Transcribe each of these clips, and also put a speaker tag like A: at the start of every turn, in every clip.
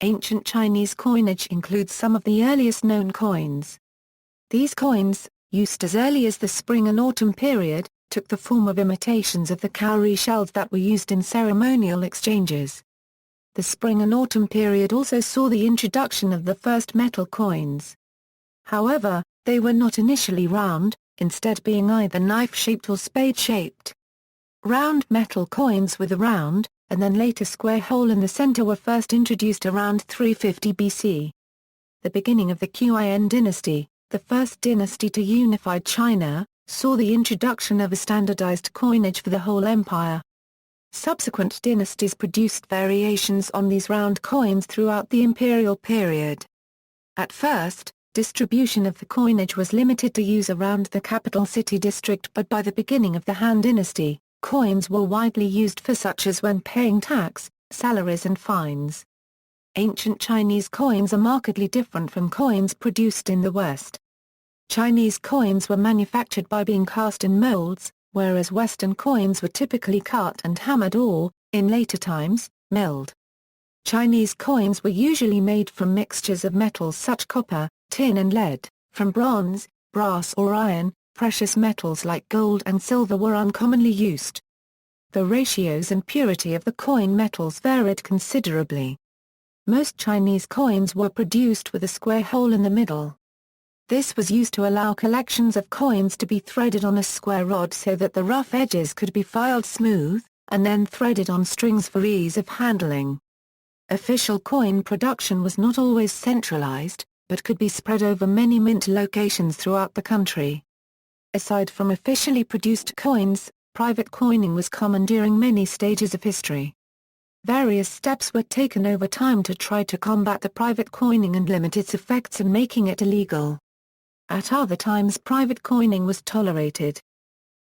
A: Ancient Chinese coinage includes some of the earliest known coins. These coins, used as early as the spring and autumn period, took the form of imitations of the cowrie shells that were used in ceremonial exchanges. The spring and autumn period also saw the introduction of the first metal coins. However, they were not initially round, instead being either knife-shaped or spade-shaped. Round metal coins with a round, and then later square hole in the center were first introduced around 350 BC. The beginning of the Qin Dynasty, the first dynasty to unify China, saw the introduction of a standardized coinage for the whole empire. Subsequent dynasties produced variations on these round coins throughout the imperial period. At first, distribution of the coinage was limited to use around the capital city district, but by the beginning of the Han Dynasty, coins were widely used for such as when paying tax, salaries and fines. Ancient Chinese coins are markedly different from coins produced in the West. Chinese coins were manufactured by being cast in molds, whereas Western coins were typically cut and hammered or, in later times, milled. Chinese coins were usually made from mixtures of metals such copper, tin and lead, from bronze, brass or iron. Precious metals like gold and silver were uncommonly used. The ratios and purity of the coin metals varied considerably. Most Chinese coins were produced with a square hole in the middle. This was used to allow collections of coins to be threaded on a square rod so that the rough edges could be filed smooth, and then threaded on strings for ease of handling. Official coin production was not always centralized, but could be spread over many mint locations throughout the country. Aside from officially produced coins, private coining was common during many stages of history. Various steps were taken over time to try to combat the private coining and limit its effects and making it illegal. At other times private coining was tolerated.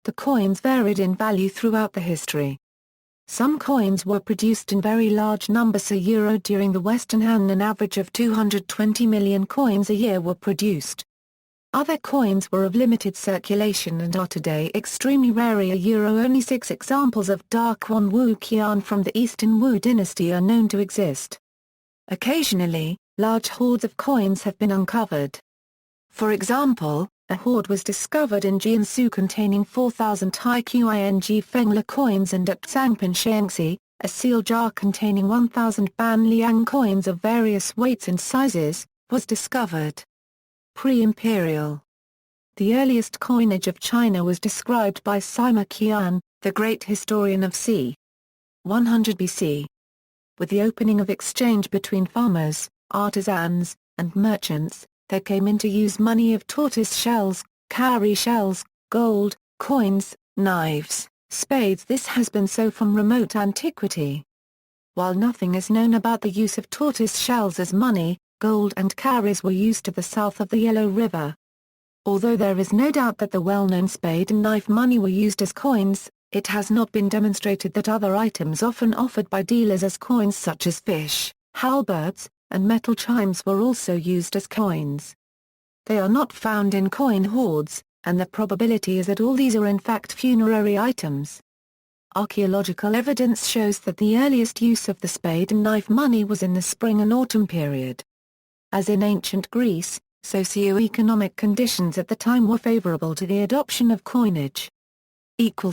A: The coins varied in value throughout the history. Some coins were produced in very large numbers. During the Western Han, an average of 220 million coins a year were produced. Other coins were of limited circulation and are today extremely rare. Only 6 examples of Dong-Hwan Wu Qian from the Eastern Wu Dynasty are known to exist. Occasionally, large hoards of coins have been uncovered. For example, a hoard was discovered in Jiangsu containing 4,000 Tai Qing Fengli coins, and at Zhangpin Shaanxi, a seal jar containing 1,000 Ban Liang coins of various weights and sizes, was discovered. Pre-imperial. The earliest coinage of China was described by Sima Qian, the great historian of c. 100 BC. With the opening of exchange between farmers, artisans, and merchants, there came into use money of tortoise shells, cowrie shells, gold, coins, knives, spades. This has been so from remote antiquity. While nothing is known about the use of tortoise shells as money, gold and cowries were used to the south of the Yellow River. Although there is no doubt that the well-known spade and knife money were used as coins, it has not been demonstrated that other items often offered by dealers as coins such as fish, halberds, and metal chimes were also used as coins. They are not found in coin hoards, and the probability is that all these are in fact funerary items. Archaeological evidence shows that the earliest use of the spade and knife money was in the spring and autumn period. As in ancient Greece, socio-economic conditions at the time were favorable to the adoption of coinage.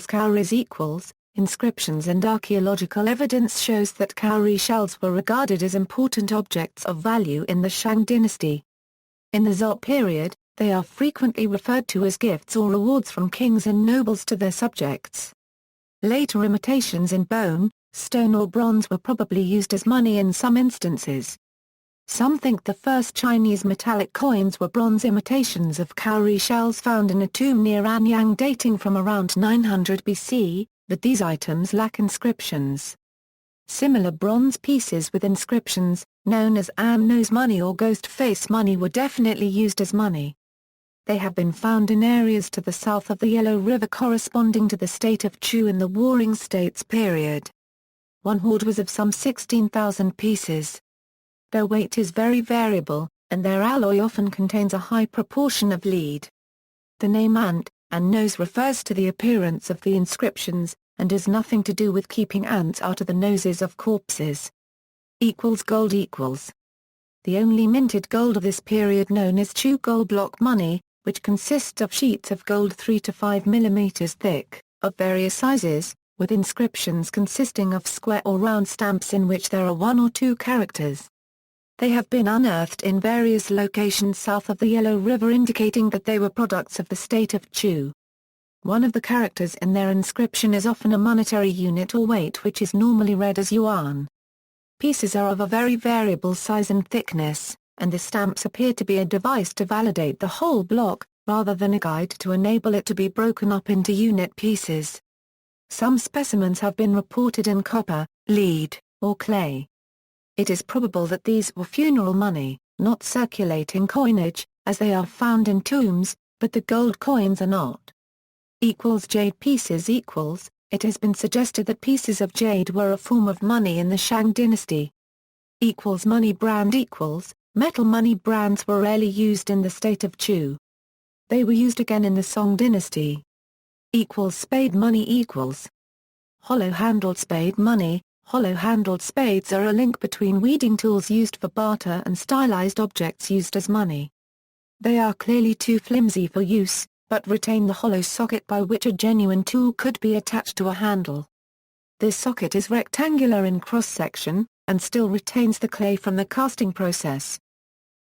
A: Cowries equals, inscriptions and archaeological evidence shows that cowrie shells were regarded as important objects of value in the Shang dynasty. In the Zhou period, they are frequently referred to as gifts or rewards from kings and nobles to their subjects. Later imitations in bone, stone or bronze were probably used as money in some instances. Some think the first Chinese metallic coins were bronze imitations of cowrie shells found in a tomb near Anyang dating from around 900 BC, but these items lack inscriptions. Similar bronze pieces with inscriptions, known as An-nose money or ghost face money, were definitely used as money. They have been found in areas to the south of the Yellow River corresponding to the state of Chu in the Warring States period. One hoard was of some 16,000 pieces. Their weight is very variable, and their alloy often contains a high proportion of lead. The name ant and nose refers to the appearance of the inscriptions, and has nothing to do with keeping ants out of the noses of corpses. Gold equals. The only minted gold of this period known as Zhou gold block money, which consists of sheets of gold 3 to 5 mm thick, of various sizes, with inscriptions consisting of square or round stamps in which there are one or two characters. They have been unearthed in various locations south of the Yellow River, indicating that they were products of the state of Zhou. One of the characters in their inscription is often a monetary unit or weight, which is normally read as Yuan. Pieces are of a very variable size and thickness, and the stamps appear to be a device to validate the whole block, rather than a guide to enable it to be broken up into unit pieces. Some specimens have been reported in copper, lead, or clay. It is probable that these were funeral money, not circulating coinage, as they are found in tombs, but the gold coins are not. Jade pieces equals. It has been suggested that pieces of jade were a form of money in the Shang Dynasty. Money brand equals. Metal money brands were rarely used in the state of Zhou. They were used again in the Song Dynasty. Spade money equals. Hollow-handled spade money. Hollow-handled spades are a link between weeding tools used for barter and stylized objects used as money. They are clearly too flimsy for use, but retain the hollow socket by which a genuine tool could be attached to a handle. This socket is rectangular in cross-section, and still retains the clay from the casting process.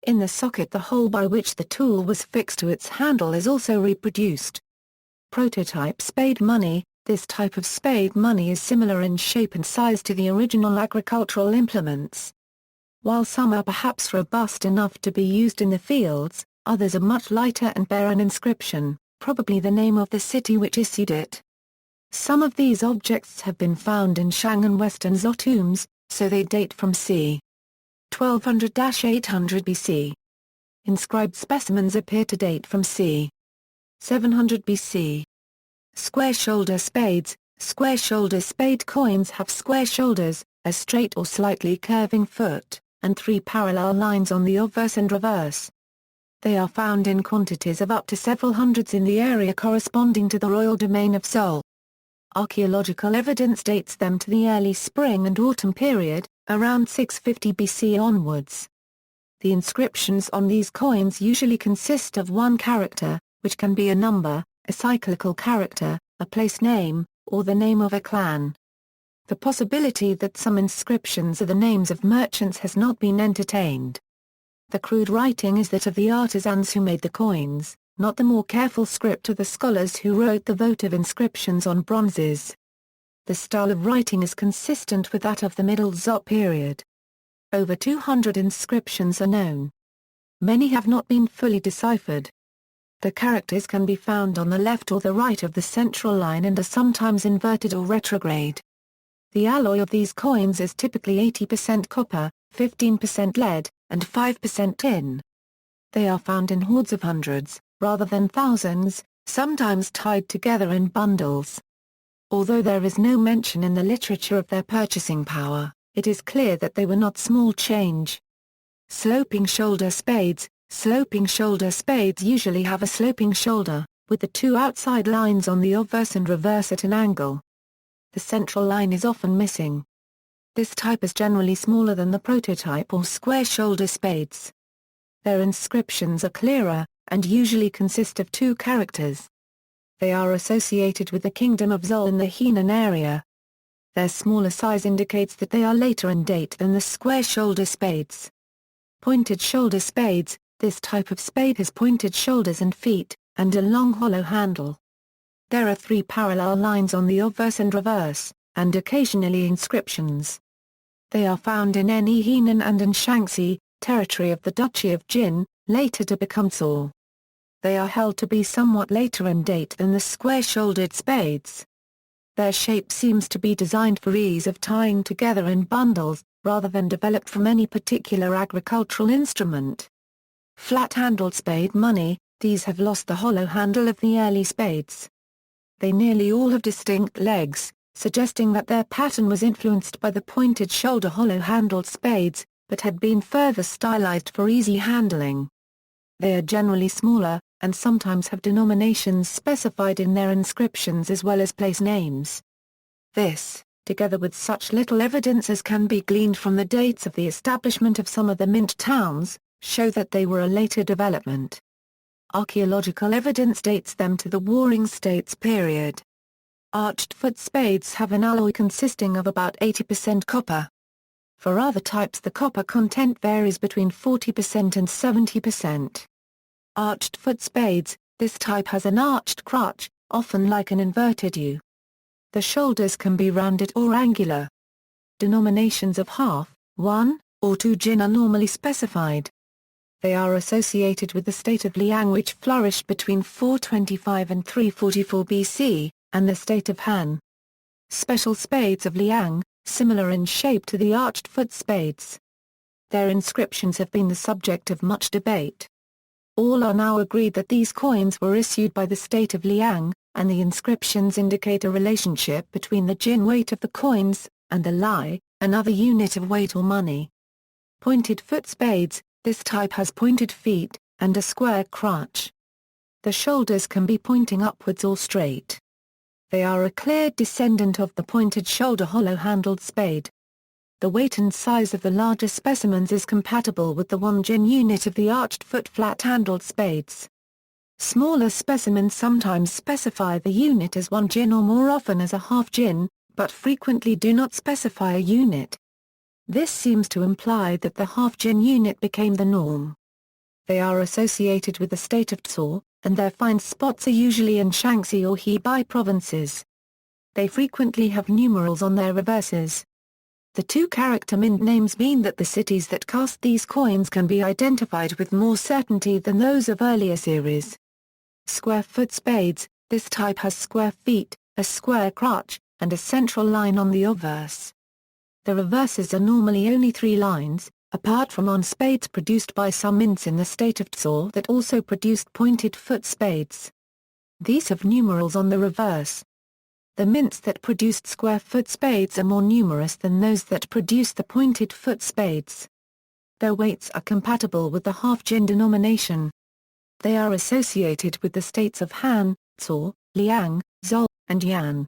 A: In the socket, the hole by which the tool was fixed to its handle is also reproduced. Prototype spade money. This type of spade money is similar in shape and size to the original agricultural implements. While some are perhaps robust enough to be used in the fields, others are much lighter and bear an inscription, probably the name of the city which issued it. Some of these objects have been found in Shang and Western Zhou tombs, so they date from c. 1200–800 BC. Inscribed specimens appear to date from c. 700 BC. Square-shoulder spades. Square-shoulder spade coins have square shoulders, a straight or slightly curving foot, and 3 parallel lines on the obverse and reverse. They are found in quantities of up to several hundreds in the area corresponding to the royal domain of Seoul. Archaeological evidence dates them to the early spring and autumn period, around 650 BC onwards. The inscriptions on these coins usually consist of one character, which can be a number, a cyclical character, a place name, or the name of a clan. The possibility that some inscriptions are the names of merchants has not been entertained. The crude writing is that of the artisans who made the coins, not the more careful script of the scholars who wrote the votive inscriptions on bronzes. The style of writing is consistent with that of the Middle Zhou period. Over 200 inscriptions are known. Many have not been fully deciphered. The characters can be found on the left or the right of the central line and are sometimes inverted or retrograde. The alloy of these coins is typically 80% copper, 15% lead, and 5% tin. They are found in hordes of hundreds, rather than thousands, sometimes tied together in bundles. Although there is no mention in the literature of their purchasing power, it is clear that they were not small change. Sloping shoulder spades. Sloping shoulder spades usually have a sloping shoulder, with the 2 outside lines on the obverse and reverse at an angle. The central line is often missing. This type is generally smaller than the prototype or square shoulder spades. Their inscriptions are clearer, and usually consist of 2 characters. They are associated with the Kingdom of Zhou in the Henan area. Their smaller size indicates that they are later in date than the square shoulder spades. Pointed shoulder spades. This type of spade has pointed shoulders and feet, and a long hollow handle. There are 3 parallel lines on the obverse and reverse, and occasionally inscriptions. They are found in Henan and in Shaanxi, territory of the Duchy of Jin, later to become Zhou. They are held to be somewhat later in date than the square-shouldered spades. Their shape seems to be designed for ease of tying together in bundles, rather than developed from any particular agricultural instrument. Flat-handled spade money. These have lost the hollow handle of the early spades. They nearly all have distinct legs, suggesting that their pattern was influenced by the pointed shoulder hollow-handled spades, but had been further stylized for easy handling. They are generally smaller, and sometimes have denominations specified in their inscriptions as well as place names. This together with such little evidence as can be gleaned from the dates of the establishment of some of the mint towns, show that they were a later development. Archaeological evidence dates them to the Warring States period. Arched foot spades have an alloy consisting of about 80% copper. For other types the copper content varies between 40% and 70%. Arched foot spades, this type has an arched crutch, often like an inverted U. The shoulders can be rounded or angular. Denominations of half, 1, or 2 Jin are normally specified. They are associated with the state of Liang which flourished between 425 and 344 BC, and the state of Han. Special spades of Liang, similar in shape to the arched foot spades. Their inscriptions have been the subject of much debate. All are now agreed that these coins were issued by the state of Liang, and the inscriptions indicate a relationship between the Jin weight of the coins, and the Lai, another unit of weight or money. Pointed foot spades, this type has pointed feet, and a square crutch. The shoulders can be pointing upwards or straight. They are a clear descendant of the pointed shoulder hollow-handled spade. The weight and size of the larger specimens is compatible with the 1 Jin unit of the arched foot flat-handled spades. Smaller specimens sometimes specify the unit as 1 Jin or more often as a half Jin, but frequently do not specify a unit. This seems to imply that the half Jin unit became the norm. They are associated with the state of Tzu, and their find spots are usually in Shaanxi or Hebei provinces. They frequently have numerals on their reverses. The 2-character mint names mean that the cities that cast these coins can be identified with more certainty than those of earlier series. Square foot spades, this type has square feet, a square crutch, and a central line on the obverse. The reverses are normally only 3 lines, apart from on spades produced by some mints in the state of Tzu that also produced pointed foot spades. These have numerals on the reverse. The mints that produced square foot spades are more numerous than those that produced the pointed foot spades. Their weights are compatible with the half Jin denomination. They are associated with the states of Han, Tzu, Liang, Zhou, and Yan.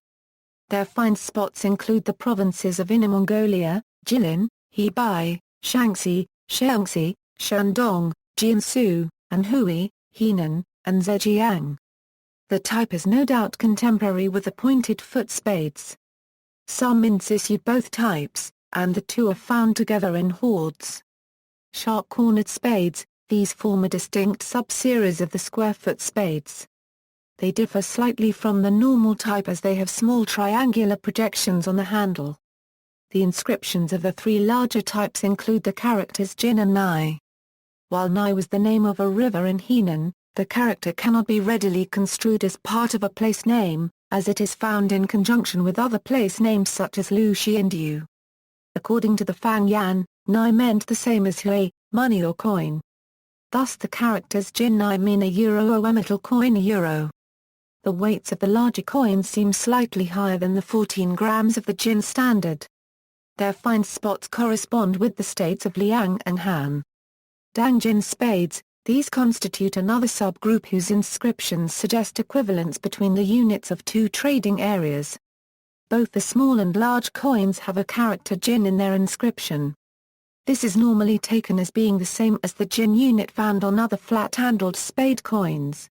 A: Their find spots include the provinces of Inner Mongolia, Jilin, Hebei, Shaanxi, Shaanxi, Shandong, Jiangsu, and Hui, Henan, and Zhejiang. The type is no doubt contemporary with the pointed foot spades. Some mints issued both types, and the two are found together in hoards. Sharp-cornered spades, these form a distinct sub-series of the square-foot spades. They differ slightly from the normal type as they have small triangular projections on the handle. The inscriptions of the 3 larger types include the characters Jin and Nai. While Nai was the name of a river in Henan, the character cannot be readily construed as part of a place name, as it is found in conjunction with other place names such as Lu Shi and Yu. According to the Fang Yan, Nai meant the same as Hui, money or coin. Thus the characters Jin Nai mean a euro or metal coin euro. The weights of the larger coins seem slightly higher than the 14 grams of the Jin standard. Their find spots correspond with the states of Liang and Han. Dang Jin spades, these constitute another subgroup whose inscriptions suggest equivalence between the units of 2 trading areas. Both the small and large coins have a character Jin in their inscription. This is normally taken as being the same as the Jin unit found on other flat-handled spade coins.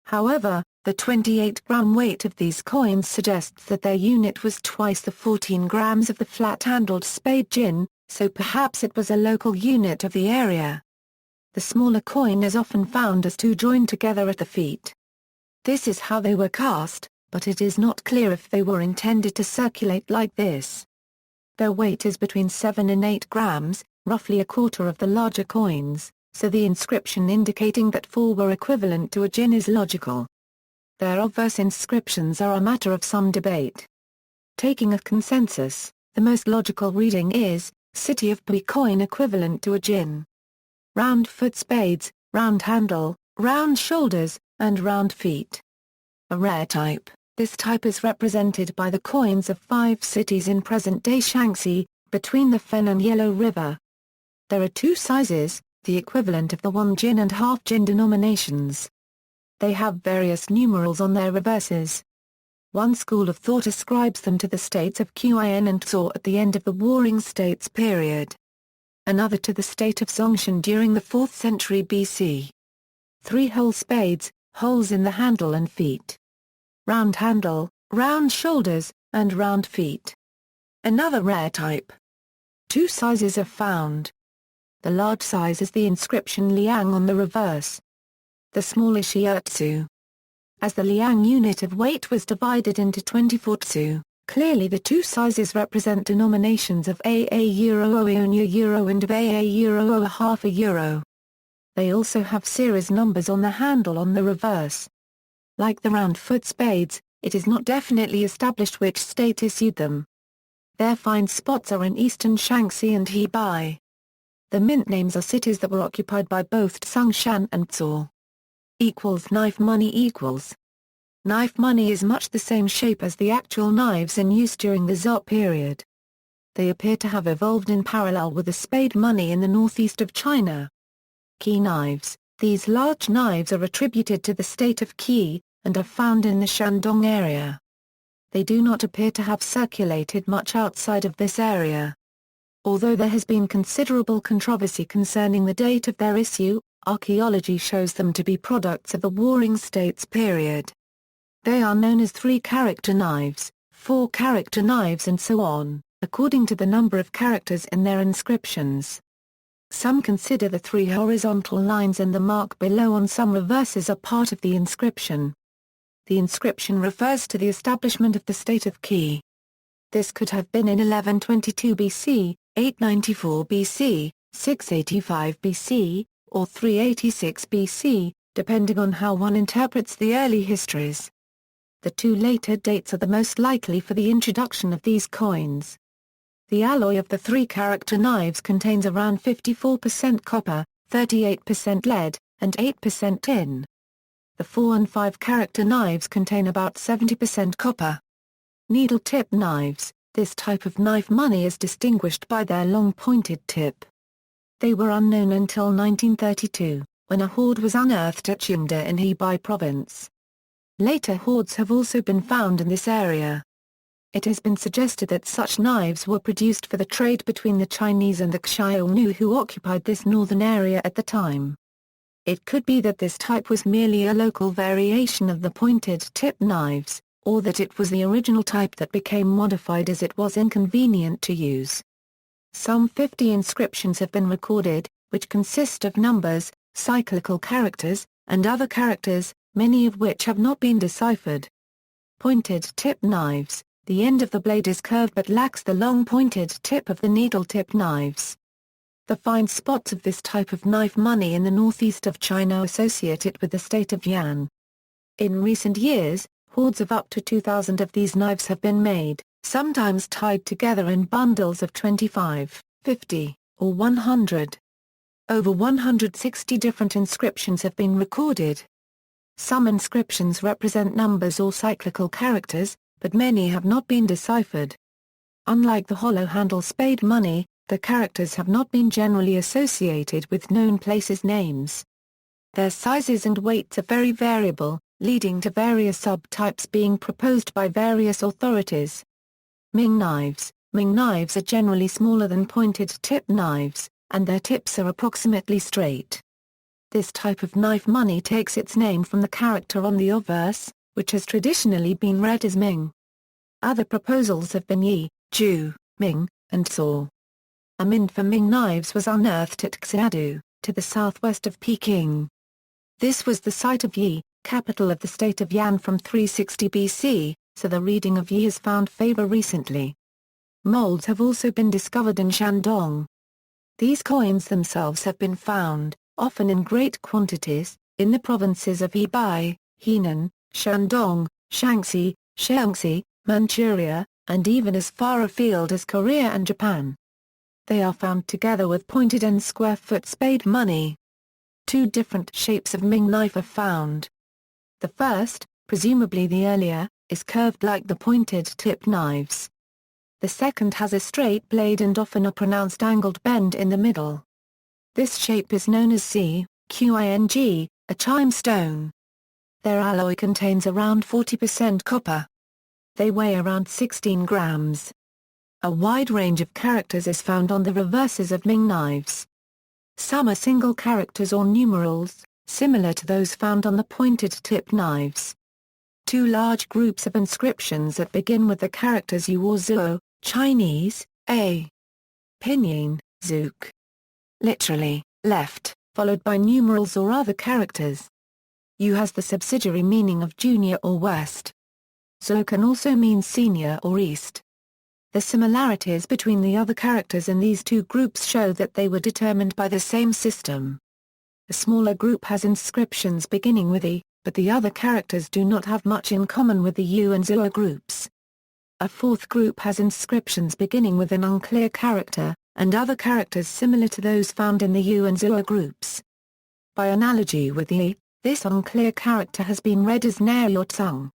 A: However, the 28-gram weight of these coins suggests that their unit was twice the 14 grams of the flat-handled spade Jin, so perhaps it was a local unit of the area. The smaller coin is often found as 2 joined together at the feet. This is how they were cast, but it is not clear if they were intended to circulate like this. Their weight is between 7 and 8 grams, roughly a quarter of the larger coins, so the inscription indicating that 4 were equivalent to a Jin is logical. Their obverse inscriptions are a matter of some debate. Taking a consensus, the most logical reading is, City of Pui coin equivalent to a Jin. Round foot spades, round handle, round shoulders, and round feet. A rare type, this type is represented by the coins of 5 cities in present-day Shaanxi, between the Fen and Yellow River. There are 2 sizes, the equivalent of the 1 Jin and half Jin denominations. They have various numerals on their reverses. One school of thought ascribes them to the states of Qin and Zhou at the end of the Warring States period. Another to the state of Zhongshan during the 4th century BC. 3-hole spades, holes in the handle and feet. Round handle, round shoulders, and round feet. Another rare type. 2 sizes are found. The large size is the inscription Liang on the reverse. The small is Utsu. As the Liang unit of weight was divided into 24 tsu, clearly the 2 sizes represent denominations of €, €, and of €, half a euro. They also have series numbers on the handle on the reverse. Like the round-foot spades, it is not definitely established which state issued them. Their find spots are in eastern Shaanxi and Hebei. The mint names are cities that were occupied by both Zhongshan and Zhou. Knife money . Knife money is much the same shape as the actual knives in use during the Zhou period. They appear to have evolved in parallel with the spade money in the northeast of China. Qi knives. These large knives are attributed to the state of Qi, and are found in the Shandong area. They do not appear to have circulated much outside of this area. Although there has been considerable controversy concerning the date of their issue, archaeology shows them to be products of the Warring States period. They are known as 3-character knives, 4-character knives and so on, according to the number of characters in their inscriptions. Some consider the 3 horizontal lines and the mark below on some reverses are part of the inscription. The inscription refers to the establishment of the state of Qi. This could have been in 1122 BC, 894 BC, 685 BC, or 386 BC, depending on how one interprets the early histories. The 2 later dates are the most likely for the introduction of these coins. The alloy of the 3-character knives contains around 54% copper, 38% lead, and 8% tin. The 4- and 5-character knives contain about 70% copper. Needle-tip knives. This type of knife money is distinguished by their long pointed tip. They were unknown until 1932, when a hoard was unearthed at Qingde in Hebei province. Later hoards have also been found in this area. It has been suggested that such knives were produced for the trade between the Chinese and the Xiongnu who occupied this northern area at the time. It could be that this type was merely a local variation of the pointed tip knives, or that it was the original type that became modified as it was inconvenient to use. Some 50 inscriptions have been recorded, which consist of numbers, cyclical characters, and other characters, many of which have not been deciphered. Pointed tip knives. The end of the blade is curved but lacks the long pointed tip of the needle-tip knives. The find spots of this type of knife money in the northeast of China associate it with the state of Yan. In recent years, hoards of up to 2,000 of these knives have been made, sometimes tied together in bundles of 25, 50, or 100. Over 160 different inscriptions have been recorded. Some inscriptions represent numbers or cyclical characters, but many have not been deciphered. Unlike the hollow-handle spade money, the characters have not been generally associated with known places' names. Their sizes and weights are very variable, leading to various subtypes being proposed by various authorities. Ming knives. Ming knives are generally smaller than pointed tip knives, and their tips are approximately straight. This type of knife money takes its name from the character on the obverse, which has traditionally been read as Ming. Other proposals have been Yi, Zhu, Ming, and Zhou. A mint for Ming knives was unearthed at Xiadu, to the southwest of Peking. This was the site of Yi, capital of the state of Yan from 360 BC, so the reading of Yi has found favor recently. Molds have also been discovered in Shandong. These coins themselves have been found, often in great quantities, in the provinces of Hebei, Henan, Shandong, Shaanxi, Shaanxi, Manchuria, and even as far afield as Korea and Japan. They are found together with pointed and square-foot spade money. 2 different shapes of Ming knife are found. The first, presumably the earlier, is curved like the pointed tip knives. The second has a straight blade and often a pronounced angled bend in the middle. This shape is known as Qing, a chime stone. Their alloy contains around 40% copper. They weigh around 16 grams. A wide range of characters is found on the reverses of Ming Knives. Some are single characters or numerals, similar to those found on the pointed-tipped knives. Two large groups of inscriptions that begin with the characters U or zhou, Chinese, a. Pinyin, zuk. Literally, left, followed by numerals or other characters. U has the subsidiary meaning of junior or west. Zhou can also mean senior or east. The similarities between the other characters in these two groups show that they were determined by the same system. A smaller group has inscriptions beginning with E, but the other characters do not have much in common with the U and zhou groups. A fourth group has inscriptions beginning with an unclear character, and other characters similar to those found in the U and zhou groups. By analogy with the E, this unclear character has been read as Nai or Tong.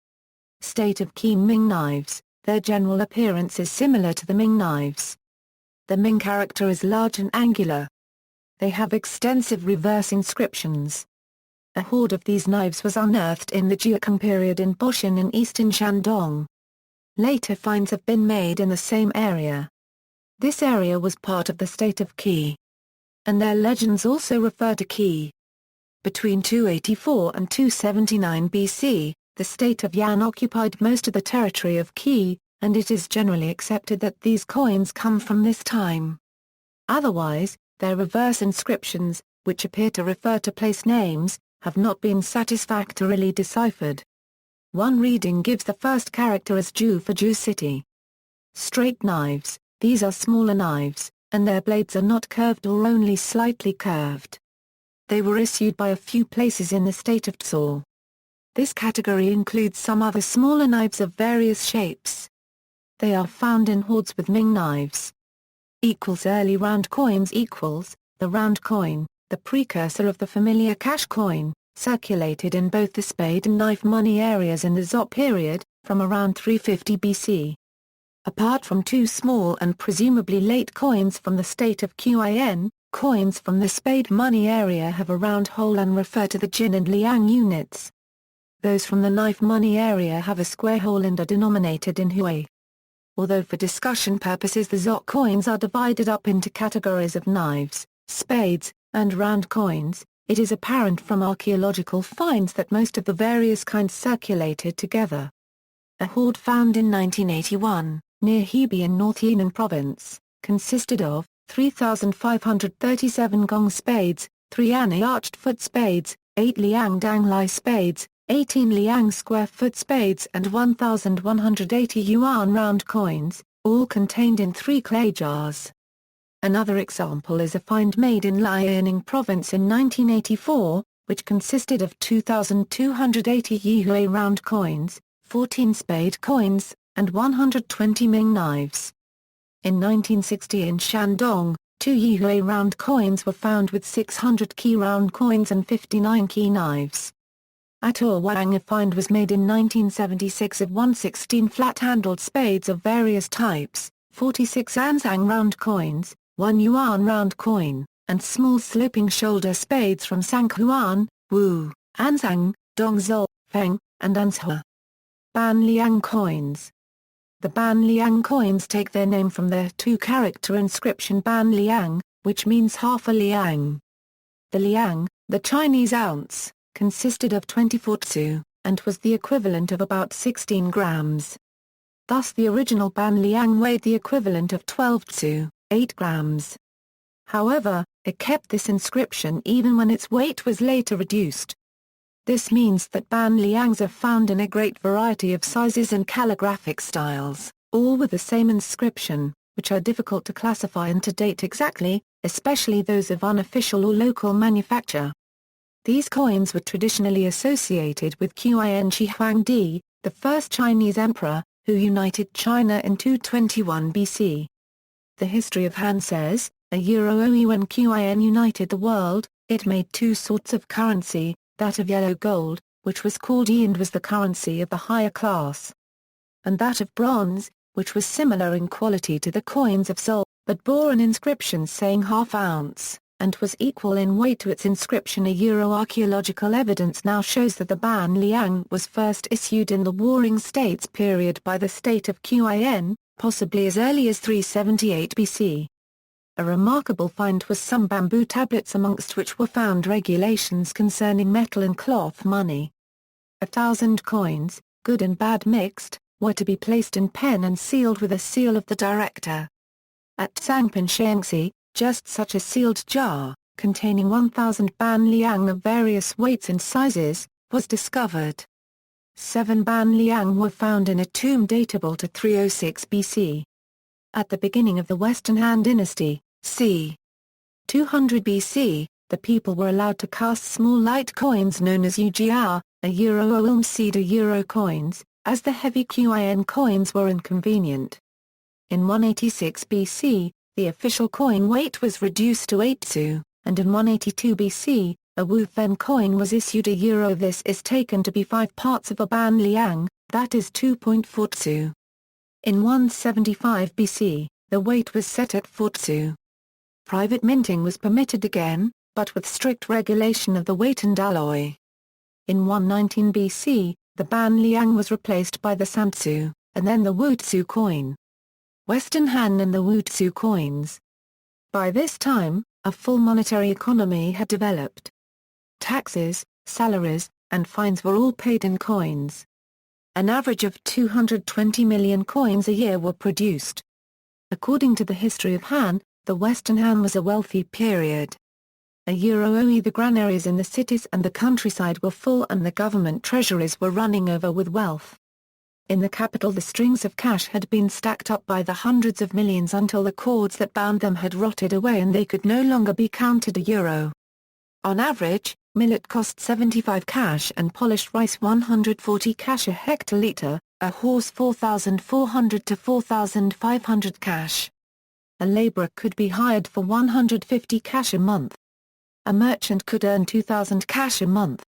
A: State of Qin Ming Knives. Their general appearance is similar to the Ming Knives. The Ming character is large and angular. They have extensive reverse inscriptions. A hoard of these knives was unearthed in the Jung period in Boshan in eastern Shandong. Later finds have been made in the same area. This area was part of the state of Qi. And their legends also refer to Qi. Between 284 and 279 BC, the state of Yan occupied most of the territory of Qi, and it is generally accepted that these coins come from this time. Otherwise, their reverse inscriptions, which appear to refer to place names, have not been satisfactorily deciphered. One reading gives the first character as zhou for Zhou City. Straight knives. These are smaller knives, and their blades are not curved or only slightly curved. They were issued by a few places in the state of Tsu. This category includes some other smaller knives of various shapes. They are found in hoards with Ming knives. Early round coins. The round coin, the precursor of the familiar cash coin, circulated in both the spade and knife money areas in the Zhou period, from around 350 BC. Apart from two small and presumably late coins from the state of Qin, coins from the spade money area have a round hole and refer to the Jin and Liang units. Those from the knife money area have a square hole and are denominated in hui. Although for discussion purposes the Zhou coins are divided up into categories of knives, spades, and round coins, it is apparent from archaeological finds that most of the various kinds circulated together. A hoard found in 1981, near Hebei in North Yunnan province, consisted of 3,537 gong spades, 3 Annie arched foot spades, 8 Liang Danglai spades, 18 Liang square foot spades and 1,180 yuan round coins, all contained in 3 clay jars. Another example is a find made in Liaoning province in 1984, which consisted of 2,280 Yihui round coins, 14 spade coins, and 120 Ming knives. In 1960 in Shandong, 2 Yihui round coins were found with 600 Qi round coins and 59 Qi knives. At Wang a find was made in 1976 of 116 flat-handled spades of various types, 46 Anzang round coins, 1 Yuan round coin, and small sloping shoulder spades from Sanghuan, Wu, Anzang, Dongzhou, Feng, and Anzhe. Ban Liang coins. The Ban Liang coins take their name from their 2-character inscription Ban Liang, which means half a liang. The liang, the Chinese ounce, consisted of 24 tsu, and was the equivalent of about 16 grams. Thus the original Ban Liang weighed the equivalent of 12 tsu, 8 grams. However, it kept this inscription even when its weight was later reduced. This means that Ban Liangs are found in a great variety of sizes and calligraphic styles, all with the same inscription, which are difficult to classify and to date exactly, especially those of unofficial or local manufacture. These coins were traditionally associated with Qin Shi Huangdi, the first Chinese emperor, who united China in 221 BC. The history of Han says, only when Qin united the world, it made two sorts of currency, that of yellow gold, which was called yi and was the currency of the higher class, and that of bronze, which was similar in quality to the coins of Zhou, but bore an inscription saying half ounce, and was equal in weight to its inscription. Archaeological evidence now shows that the ban liang was first issued in the Warring States period by the state of Qin, possibly as early as 378 BC. A remarkable find was some bamboo tablets, amongst which were found regulations concerning metal and cloth money. 1,000 coins, good and bad mixed, were to be placed in pen and sealed with a seal of the director. At Sangpan Shaanxi, just such a sealed jar, containing 1,000 ban liang of various weights and sizes, was discovered. 7 ban liang were found in a tomb datable to 306 BC. At the beginning of the Western Han Dynasty, c. 200 BC, the people were allowed to cast small light coins known as yujiao, a euro or ilmcida euro coins, as the heavy Qin coins were inconvenient. In 186 BC, the official coin weight was reduced to 8 zhou, and in 182 BC, a Wu Fen coin was issued a euro. This is taken to be 5 parts of a ban liang, that is 2.4 zhou. In 175 BC, the weight was set at 4 zhou. Private minting was permitted again, but with strict regulation of the weight and alloy. In 119 BC, the ban liang was replaced by the Sanzu, and then the Wu Tzu coin. Western Han and the Wu Tzu coins. By this time, a full monetary economy had developed. Taxes, salaries, and fines were all paid in coins. An average of 220 million coins a year were produced. According to the history of Han, the Western Han was a wealthy period. The granaries in the cities and the countryside were full, and the government treasuries were running over with wealth. In the capital, the strings of cash had been stacked up by the hundreds of millions until the cords that bound them had rotted away and they could no longer be counted a euro. On average, millet cost 75 cash and polished rice 140 cash a hectoliter, a horse 4,400 to 4,500 cash. A laborer could be hired for 150 cash a month. A merchant could earn 2,000 cash a month.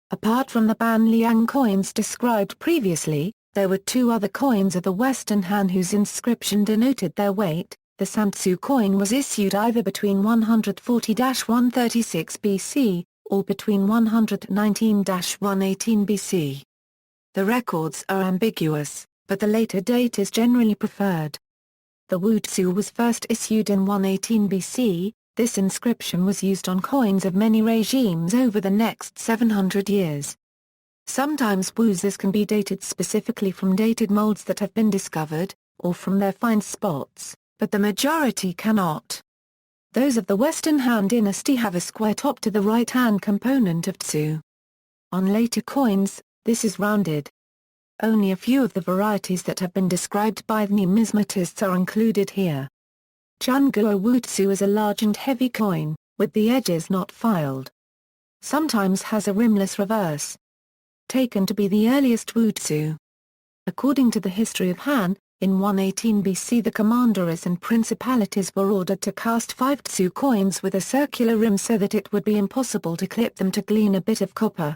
A: Apart from the ban liang coins described previously, there were 2 other coins of the Western Han whose inscription denoted their weight. The Sanzu coin was issued either between 140-136 BC, or between 119-118 BC. The records are ambiguous, but the later date is generally preferred. The Wu Tzu was first issued in 118 BC, this inscription was used on coins of many regimes over the next 700 years. Sometimes Wuzes can be dated specifically from dated molds that have been discovered, or from their find spots, but the majority cannot. Those of the Western Han Dynasty have a square top to the right-hand component of Tzu. On later coins, this is rounded. Only a few of the varieties that have been described by the numismatists are included here. Jung Wu Tzu is a large and heavy coin, with the edges not filed. Sometimes has a rimless reverse. Taken to be the earliest Wu Tzu. According to the history of Han, in 118 BC the commanderies and principalities were ordered to cast 5 Tzu coins with a circular rim so that it would be impossible to clip them to glean a bit of copper.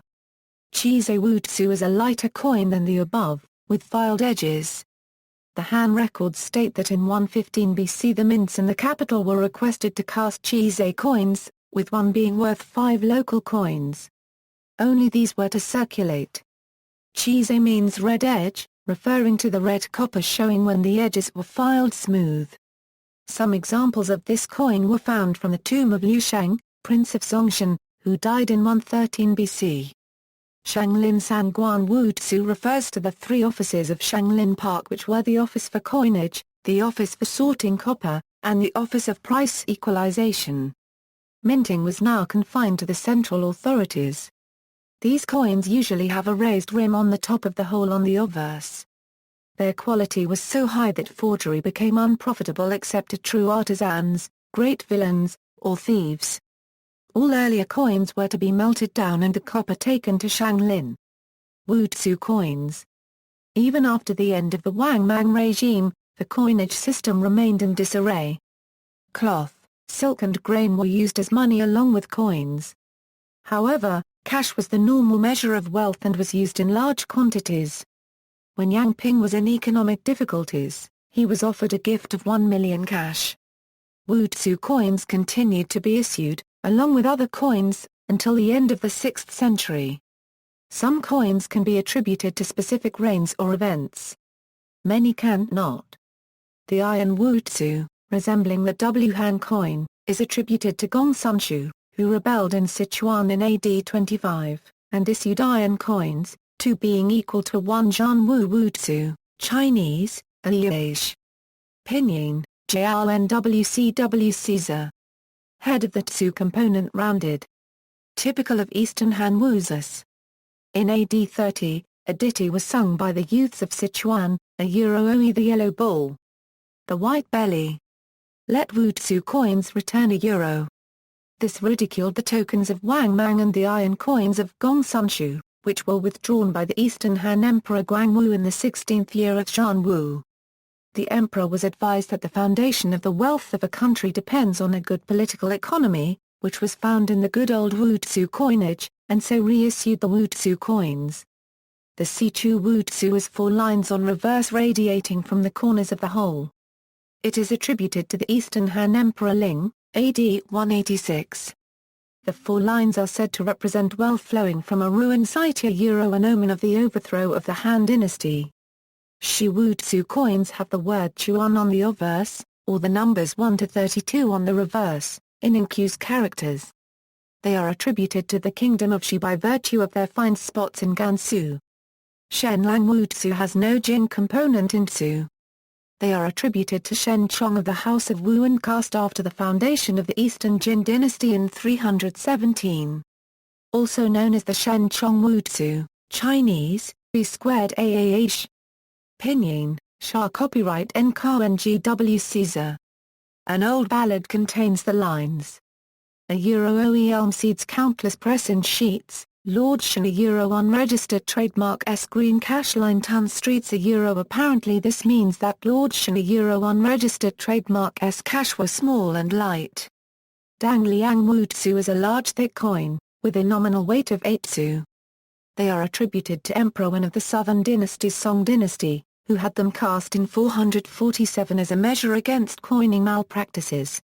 A: Qizhe Wu Tzu is a lighter coin than the above, with filed edges. The Han records state that in 115 BC the mints in the capital were requested to cast Qizhe coins, with one being worth 5 local coins. Only these were to circulate. Qizhe means red edge, referring to the red copper showing when the edges were filed smooth. Some examples of this coin were found from the tomb of Liu Sheng, Prince of Zongshan, who died in 113 BC. Shanglin Sanguan Wu Tzu refers to the 3 offices of Shanglin Park, which were the office for coinage, the office for sorting copper, and the office of price equalization. Minting was now confined to the central authorities. These coins usually have a raised rim on the top of the hole on the obverse. Their quality was so high that forgery became unprofitable except to true artisans, great villains, or thieves. All earlier coins were to be melted down and the copper taken to Shanglin. Wu Tzu coins. Even after the end of the Wang Mang regime, the coinage system remained in disarray. Cloth, silk and grain were used as money along with coins. However, cash was the normal measure of wealth and was used in large quantities. When Yang Ping was in economic difficulties, he was offered a gift of 1 million cash. Wu Tzu coins continued to be issued, along with other coins, until the end of the 6th century. Some coins can be attributed to specific reigns or events. Many can not. The Iron Wu Tzu, resembling the Han coin, is attributed to Gong Sun-shu, who rebelled in Sichuan in AD 25, and issued iron coins, 2 being equal to 1 Zhan Wu Tzu, Chinese, a liège. Pinyin, Jiao Nwcw Caesar. Head of the Tzu component rounded. Typical of Eastern Han Wuzas. In AD 30, a ditty was sung by the youths of Sichuan, a Euro the yellow bull. The white belly. Let Wu Tzu coins return a euro. This ridiculed the tokens of Wang Mang and the iron coins of Gong Sun-shu, which were withdrawn by the Eastern Han Emperor Guangwu in the 16th year of Xuan Wu. The emperor was advised that the foundation of the wealth of a country depends on a good political economy, which was found in the good old Wu Tzu coinage, and so reissued the Wu Tzu coins. The Sichu Wu Tzu is 4 lines on reverse radiating from the corners of the whole. It is attributed to the Eastern Han Emperor Ling, AD 186. The 4 lines are said to represent wealth flowing from a ruined site, an omen of the overthrow of the Han Dynasty. Shi Wu Tzu coins have the word Xuan on the obverse, or the numbers 1 to 32 on the reverse, in incuse characters. They are attributed to the kingdom of Shi by virtue of their find spots in Gansu. Shen Lang Wu Tzu has no Jin component in Tzu. They are attributed to Shen Chong of the House of Wu and cast after the foundation of the Eastern Jin Dynasty in 317. Also known as the Shen Chong Wu Tzu, Chinese, B²AAH. Pinyin, Shah copyright NKNGW Caesar. An old ballad contains the lines. A Euro elm seeds countless present sheets, Lord Shen a Euro unregistered trademark S green cash line town streets a Euro. Apparently this means that Lord Shen a Euro unregistered trademark S cash were small and light. Dang Liang Wu Tzu is a large thick coin, with a nominal weight of 8 Tzu. They are attributed to Emperor Wen of the Southern Dynasty's Song Dynasty, who had them cast in 447 as a measure against coining malpractices.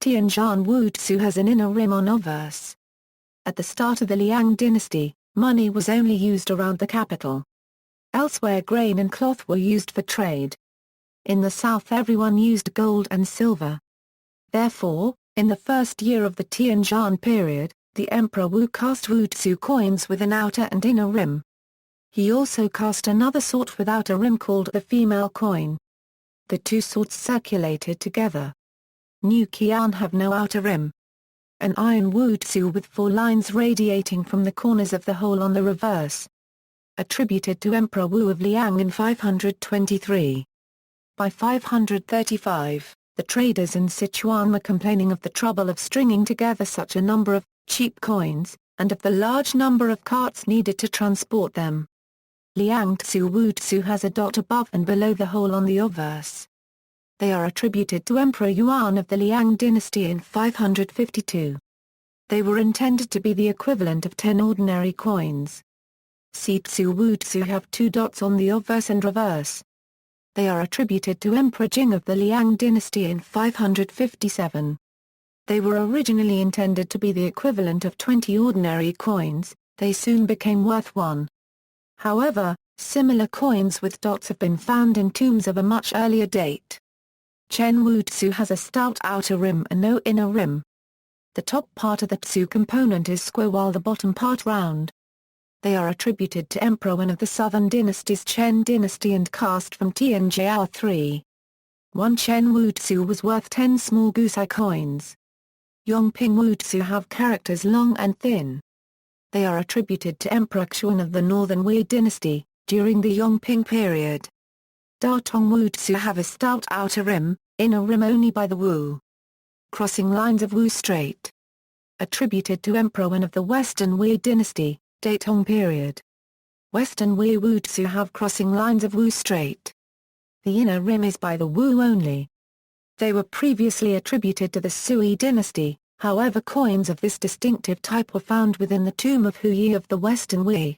A: Tianzhan Wu Tzu has an inner rim on obverse. At the start of the Liang dynasty, money was only used around the capital. Elsewhere grain and cloth were used for trade. In the south everyone used gold and silver. Therefore, in the first year of the Tianzhan period, the Emperor Wu cast Wu Tzu coins with an outer and inner rim. He also cast another sort without a rim called the female coin. The 2 sorts circulated together. New Qian have no outer rim. An iron Wu Tzu with 4 lines radiating from the corners of the hole on the reverse. Attributed to Emperor Wu of Liang in 523. By 535, the traders in Sichuan were complaining of the trouble of stringing together such a number of cheap coins, and of the large number of carts needed to transport them. Liang Tzu Wu Tzu has a dot above and below the hole on the obverse. They are attributed to Emperor Yuan of the Liang dynasty in 552. They were intended to be the equivalent of 10 ordinary coins. Si Tzu Wu Tzu have 2 dots on the obverse and reverse. They are attributed to Emperor Jing of the Liang dynasty in 557. They were originally intended to be the equivalent of 20 ordinary coins, they soon became worth 1. However, similar coins with dots have been found in tombs of a much earlier date. Chen Wu Tzu has a stout outer rim and no inner rim. The top part of the Tzu component is square while the bottom part round. They are attributed to Emperor Wen of the Southern Dynasty's Chen Dynasty and cast from Tianzhao 3. 1 Chen Wu Tzu was worth 10 small gusai coins. Yongping Wu Tzu have characters long and thin. They are attributed to Emperor Xuan of the Northern Wei Dynasty, during the Yongping period. Datong Wu Tzu have a stout outer rim, inner rim only by the Wu. Crossing lines of Wu Strait. Attributed to Emperor Wen of the Western Wei Dynasty, Datong period. Western Wei Wu Tzu have crossing lines of Wu Strait. The inner rim is by the Wu only. They were previously attributed to the Sui dynasty, however coins of this distinctive type were found within the tomb of Hu Yi of the Western Wei.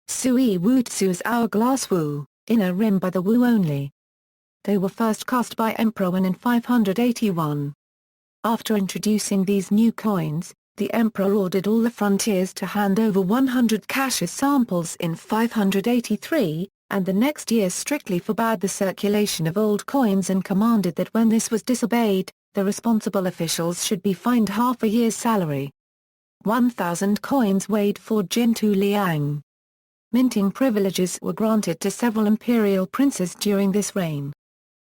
A: Sui Wu Tzu's hourglass Wu, inner rim by the Wu only. They were first cast by Emperor Wen in 581. After introducing these new coins, the emperor ordered all the frontiers to hand over 100 cash as samples in 583, and the next year strictly forbade the circulation of old coins and commanded that when this was disobeyed, the responsible officials should be fined half a year's salary. 1,000 coins weighed for Jin to Liang. Minting privileges were granted to several imperial princes during this reign.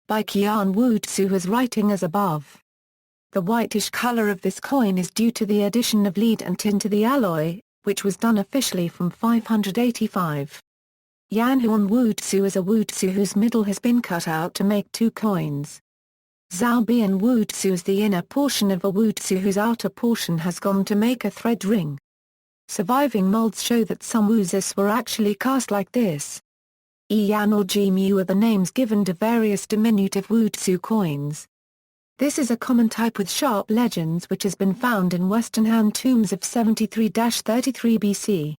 A: By Chen Wu Tzu as writing as above. The whitish color of this coin is due to the addition of lead and tin to the alloy, which was done officially from 585. Yanhuan Wu Tzu is a Wu Tzu whose middle has been cut out to make two coins. Zhou Bian Wu Tzu is the inner portion of a Wu Tzu whose outer portion has gone to make a thread ring. Surviving molds show that some Wu Tzus were actually cast like this. Yan or Ji Mu are the names given to various diminutive Wu Tzu coins. This is a common type with sharp legends which has been found in Western Han tombs of 73-33 BC.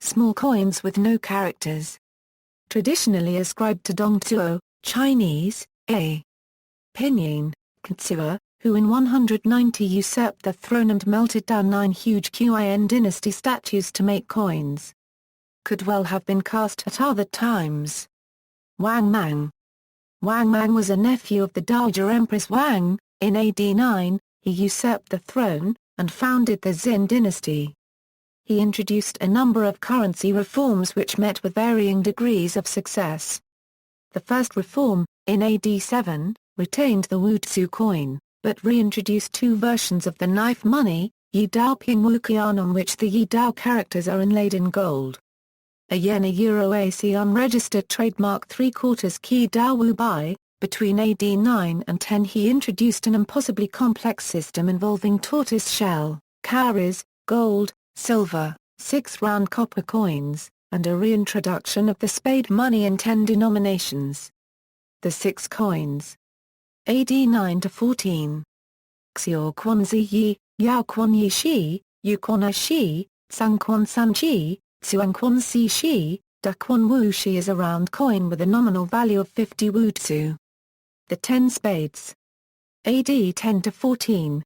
A: Small coins with no characters. Traditionally ascribed to Dong-Hwan, Chinese, a. Pinyin, Qin, who in 190 usurped the throne and melted down 9 huge Qin Dynasty statues to make coins. Could well have been cast at other times. Wang Mang. Wang Mang was a nephew of the Dowager Empress Wang. In AD 9, he usurped the throne, and founded the Jin Dynasty. He introduced a number of currency reforms which met with varying degrees of success. The first reform, in AD 7, retained the Wu Tzu coin, but reintroduced two versions of the knife money, Yi Dao Ping Wu Qian, on which the Yi Dao characters are inlaid in gold. A yen a euro AC unregistered trademark 3/4 Qi Dao Wu Bai. Between AD 9 and 10 he introduced an impossibly complex system involving tortoise shell, cowries, gold, silver, 6 round copper coins, and a reintroduction of the spade money in 10 denominations. The 6 coins. AD 9 to 14. Xiao Quan Zi Yi, Yao Quan Yi Shi, Yu Quan A Shi, Sang Quan San Chi, Xuan Quan Si Shi, Da Quan Wu Shi is a round coin with a nominal value of 50 Wu Tzu. The 10 spades. AD 10 to 14.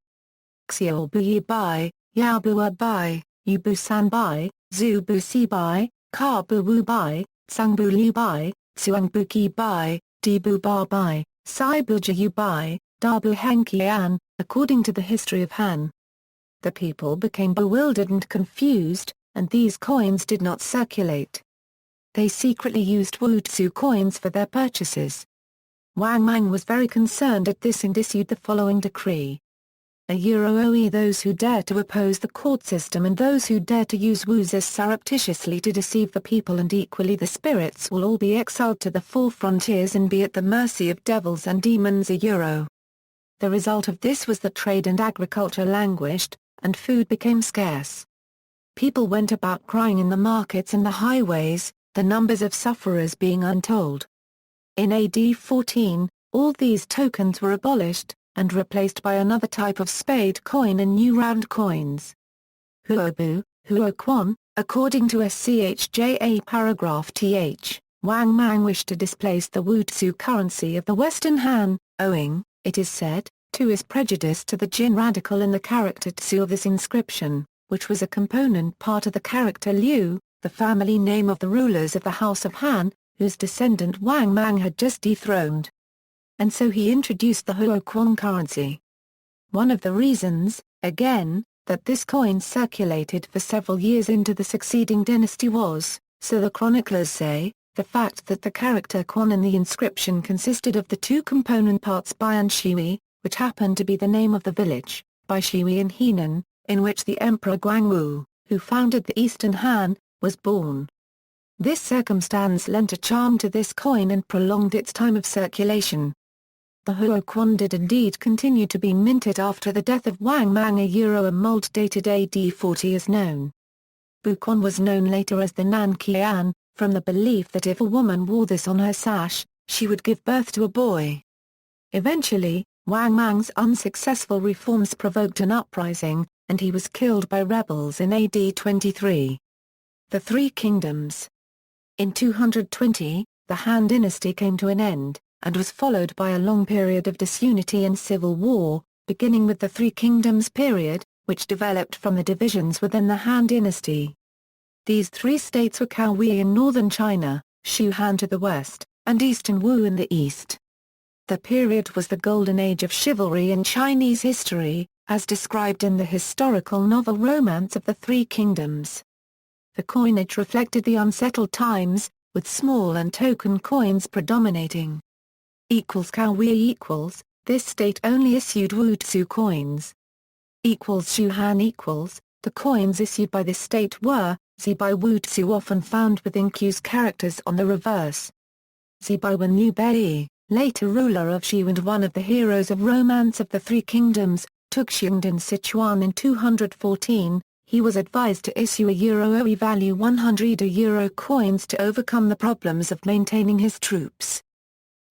A: Xiao Bu Yi Bai, Yao Bu Er Bai, Yu Bu San Bai, Zhu Bu Si Bai, Ka Bu Wu Bai, Sang Bu Liu Bai, Xuan Bu Ki Bai, Di Bu Ba Bai, Sai Bu Ji Yu Bai, Da Bu Hen Qian, according to the history of Han. The people became bewildered and confused, and these coins did not circulate. They secretly used Wu Tzu coins for their purchases. Wang Mang was very concerned at this and issued the following decree. €OE those who dare to oppose the court system and those who dare to use Wu Tzus surreptitiously to deceive the people and equally the spirits will all be exiled to the 4 frontiers and be at the mercy of devils and demons €. The result of this was that trade and agriculture languished, and food became scarce. People went about crying in the markets and the highways, the numbers of sufferers being untold. In AD 14, all these tokens were abolished, and replaced by another type of spade coin and new round coins. Huobu, Huoquan, according to SCHJA paragraph th, Wang Mang wished to displace the Wu Tzu currency of the Western Han, owing, it is said, to his prejudice to the Jin radical in the character Tzu of this inscription, which was a component part of the character Liu, the family name of the rulers of the House of Han, whose descendant Wang Mang had just dethroned. And so he introduced the Huoquan currency. One of the reasons, again, that this coin circulated for several years into the succeeding dynasty was, so the chroniclers say, the fact that the character Quan in the inscription consisted of the 2 component parts Bai and Shui, which happened to be the name of the village, Bai Shui in Henan, in which the Emperor Guangwu, who founded the Eastern Han, was born. This circumstance lent a charm to this coin and prolonged its time of circulation. The Huoquan did indeed continue to be minted after the death of Wang Mang. A mold dated AD 40 is known. Buquan was known later as the Nan Qian, from the belief that if a woman wore this on her sash, she would give birth to a boy. Eventually, Wang Mang's unsuccessful reforms provoked an uprising, and he was killed by rebels in AD 23. The 3 Kingdoms. In 220, the Han Dynasty came to an end, and was followed by a long period of disunity and civil war, beginning with the Three Kingdoms period, which developed from the divisions within the Han Dynasty. These three states were Cowrie in northern China, Xuan to the west, and Eastern Wu in the east. The period was the golden age of chivalry in Chinese history, as described in the historical novel Romance of the Three Kingdoms. The coinage reflected the unsettled times, with small and token coins predominating. Cowrie this state only issued Wu Tzu coins. Xuan the coins issued by this state were, Zi by Wu Tzu often found with Q's characters on the reverse. Zi by Wen Liu Bei, later ruler of Shu and one of the heroes of Romance of the Three Kingdoms, took Qin in Sichuan in 214, he was advised to issue a euro value 100 euro coins to overcome the problems of maintaining his troops.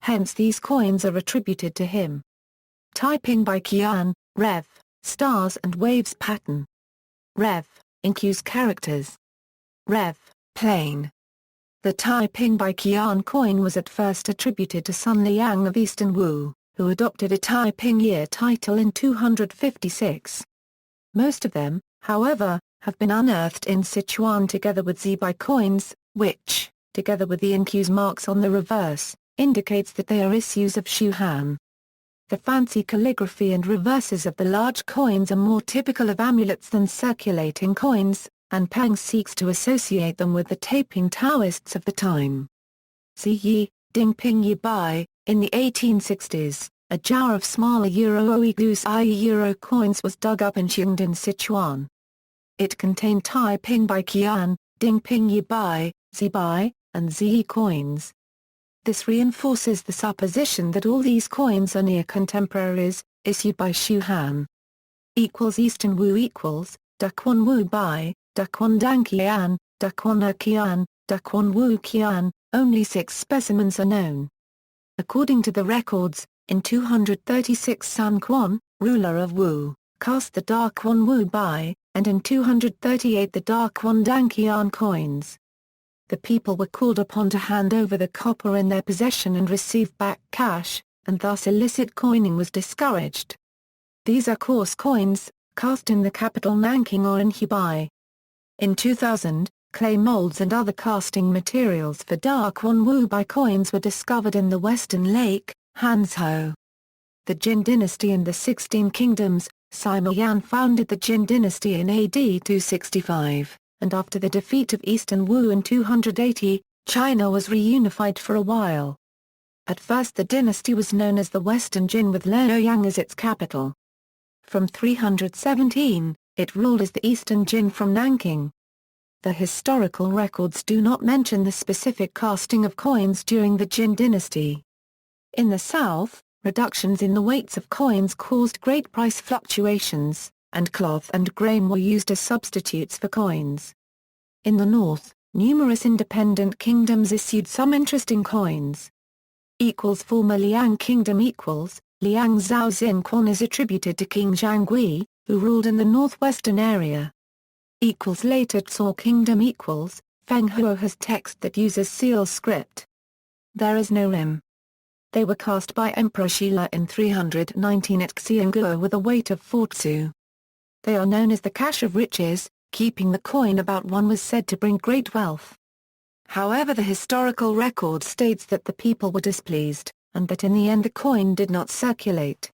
A: Hence these coins are attributed to him. Typing by Qian, Rev, stars and waves pattern. Rev, Q's characters. Rev, plain. The typing by Qian coin was at first attributed to Sun Liang of Eastern Wu, who adopted a typing year title in 256. Most of them, however, have been unearthed in Sichuan together with Zibai coins, which, together with the Q's marks on the reverse, indicates that they are issues of Xuan. The fancy calligraphy and reverses of the large coins are more typical of amulets than circulating coins, and Pang seeks to associate them with the taping Taoists of the time. Ziyi, Dingping Yi Bai, in the 1860s, a jar of smaller euro coins was dug up in Qingdin, Sichuan. It contained typing by Qian, Dingping Yi Bai, Zibai, and Ziyi coins. This reinforces the supposition that all these coins are near contemporaries, issued by Xuan. Eastern Wu Daquan Wu Bai, Daquan Dan Qian, Daquan Qian, Daquan Wu Qian, only 6 specimens are known. According to the records, in 236 San Quan, ruler of Wu, cast the Daquan Wu Bai, and in 238 the Daquan Dan Qian coins. The people were called upon to hand over the copper in their possession and receive back cash, and thus illicit coining was discouraged. These are coarse coins, cast in the capital Nanking or in Hubei. In 2000, clay molds and other casting materials for Daquan Wu Bai coins were discovered in the Western Lake, Hanzhou. The Jin Dynasty and the 16 Kingdoms, Sima Yan founded the Jin Dynasty in AD 265. And after the defeat of Eastern Wu in 280, China was reunified for a while. At first the dynasty was known as the Western Jin with Luoyang as its capital. From 317, it ruled as the Eastern Jin from Nanking. The historical records do not mention the specific casting of coins during the Jin dynasty. In the south, reductions in the weights of coins caused great price fluctuations, and cloth and grain were used as substitutes for coins. In the north, numerous independent kingdoms issued some interesting coins. Former Liang Kingdom Liang Zhao Xin Quan is attributed to King Zhangui, who ruled in the northwestern area. Later Zhou Kingdom Feng Huo has text that uses seal script. There is no rim. They were cast by Emperor Shila in 319 at Xianguo with a weight of 4 tsu. They are known as the cache of riches, keeping the coin about one was said to bring great wealth. However, the historical record states that the people were displeased, and that in the end the coin did not circulate.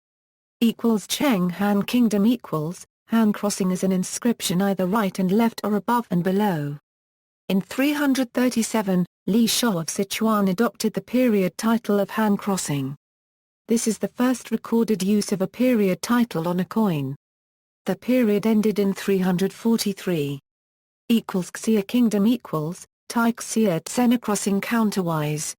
A: Cheng Han Kingdom Han crossing is an inscription either right and left or above and below. In 337, Li Shou of Sichuan adopted the period title of Han crossing. This is the first recorded use of a period title on a coin. The period ended in 343. Xia Kingdom Tai Xia Tsena crossing counterwise.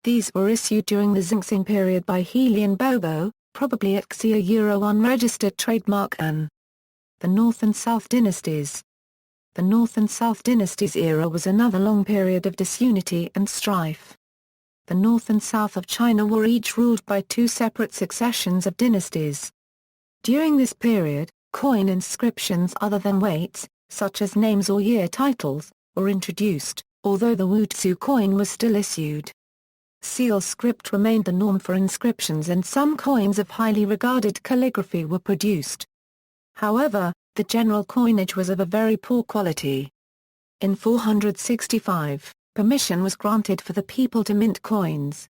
A: These were issued during the Xingxing period by Helian Bobo, probably at Xia unregistered trademark An. The North and South Dynasties. The North and South Dynasties era was another long period of disunity and strife. The North and South of China were each ruled by 2 separate successions of dynasties. During this period, coin inscriptions other than weights, such as names or year titles, were introduced, although the Wu Tzu coin was still issued. Seal script remained the norm for inscriptions and some coins of highly regarded calligraphy were produced. However, the general coinage was of a very poor quality. In 465, permission was granted for the people to mint coins.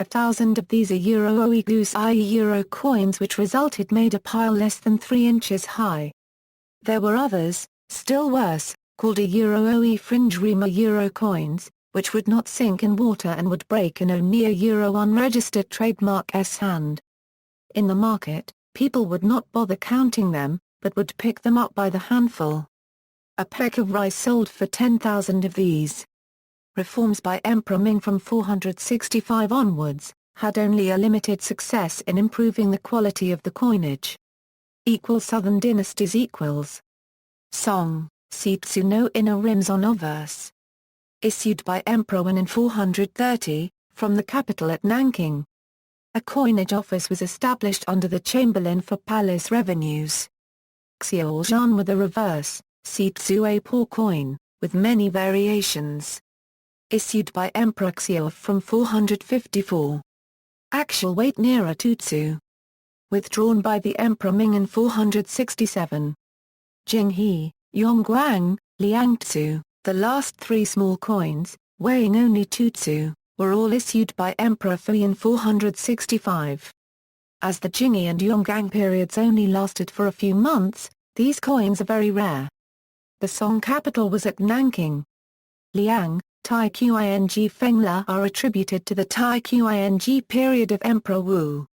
A: 1,000 of these are euro oegus, i.e. euro coins, which resulted made a pile less than 3 inches high. There were others, still worse, called a euro oe fringe rima euro coins, which would not sink in water and would break in only a euro unregistered trademark S hand. In the market, people would not bother counting them, but would pick them up by the handful. A peck of rice sold for 10,000 of these. Reforms by Emperor Ming from 465 onwards, had only a limited success in improving the quality of the coinage. Southern Dynasties Song, Sitsu no inner rims on verse. Issued by Emperor Wen in 430, from the capital at Nanking. A coinage office was established under the Chamberlain for palace revenues. Xuan with a reverse, Sitsu a poor coin, with many variations. Issued by Emperor Xuan from 454. Actual weight nearer to Utsu. Withdrawn by the Emperor Ming in 467. Jing He, Yongguang, Liang Tzu, the last 3 small coins, weighing only 2 Tzu, were all issued by Emperor Fui in 465. As the Jingyi and Yongguang periods only lasted for a few months, these coins are very rare. The Song capital was at Nanking. Liang, Tai Qing Fengla are attributed to the Tai Qing period of Emperor Wu.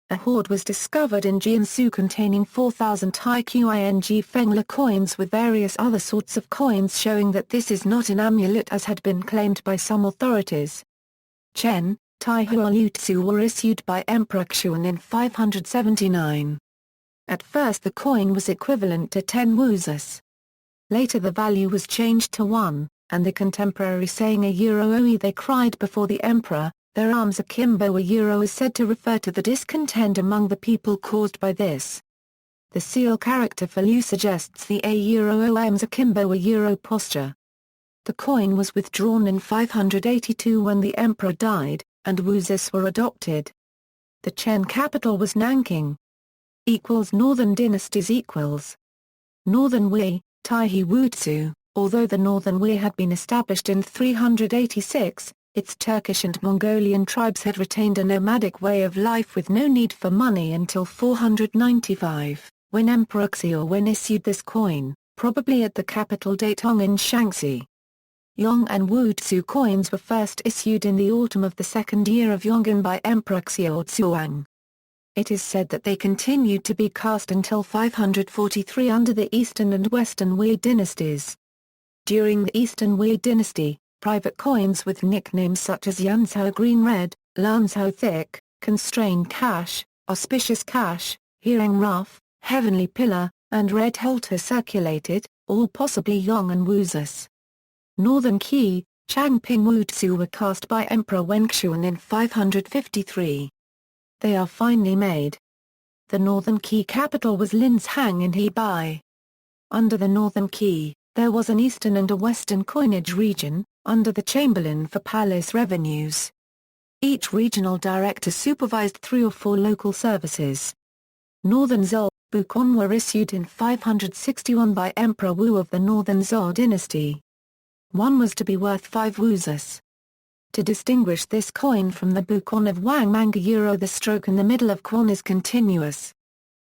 A: A hoard was discovered in Jiangsu containing 4,000 Tai Qing Fengla coins with various other sorts of coins, showing that this is not an amulet as had been claimed by some authorities. Chen, Tai Utsu were issued by Emperor Xuan in 579. At first the coin was equivalent to 10 wuzus. Later the value was changed to 1, and the contemporary saying a euro oe they cried before the emperor, their arms akimbo a euro is said to refer to the discontent among the people caused by this. The seal character for Liu suggests the a euro arms akimbo a euro posture. The coin was withdrawn in 582 when the emperor died, and wuzus were adopted. The Chen capital was Nanking. Northern Dynasties Northern Wei, Taihe Wu Tzu. Although the Northern Wei had been established in 386, its Turkish and Mongolian tribes had retained a nomadic way of life with no need for money until 495, when Emperor Xuan issued this coin, probably at the capital Tong in Shaanxi. Yong and Wu Tzu coins were first issued in the autumn of the second year of Yonghan by Emperor Xuan. It is said that they continued to be cast until 543 under the Eastern and Western Wei dynasties. During the Eastern Wei dynasty, private coins with nicknames such as Yanzhou green-red, Lanzhou thick, constrained cash, auspicious cash, Hearing rough, heavenly pillar, and red halter circulated, all possibly Yong and wuzus. Northern Qi, Changping Wu Tzu were cast by Emperor Wen Xuan in 553. They are finely made. The Northern Qi capital was Linzhang in Hebei. Under the Northern Qi, there was an eastern and a western coinage region, under the Chamberlain for palace revenues. Each regional director supervised 3 or 4 local services. Northern zhou, Bukon were issued in 561 by Emperor Wu of the Northern Zhou dynasty. One was to be worth 5 wuzus. To distinguish this coin from the Bukon of Wang Manga Euro, the stroke in the middle of Quan is continuous.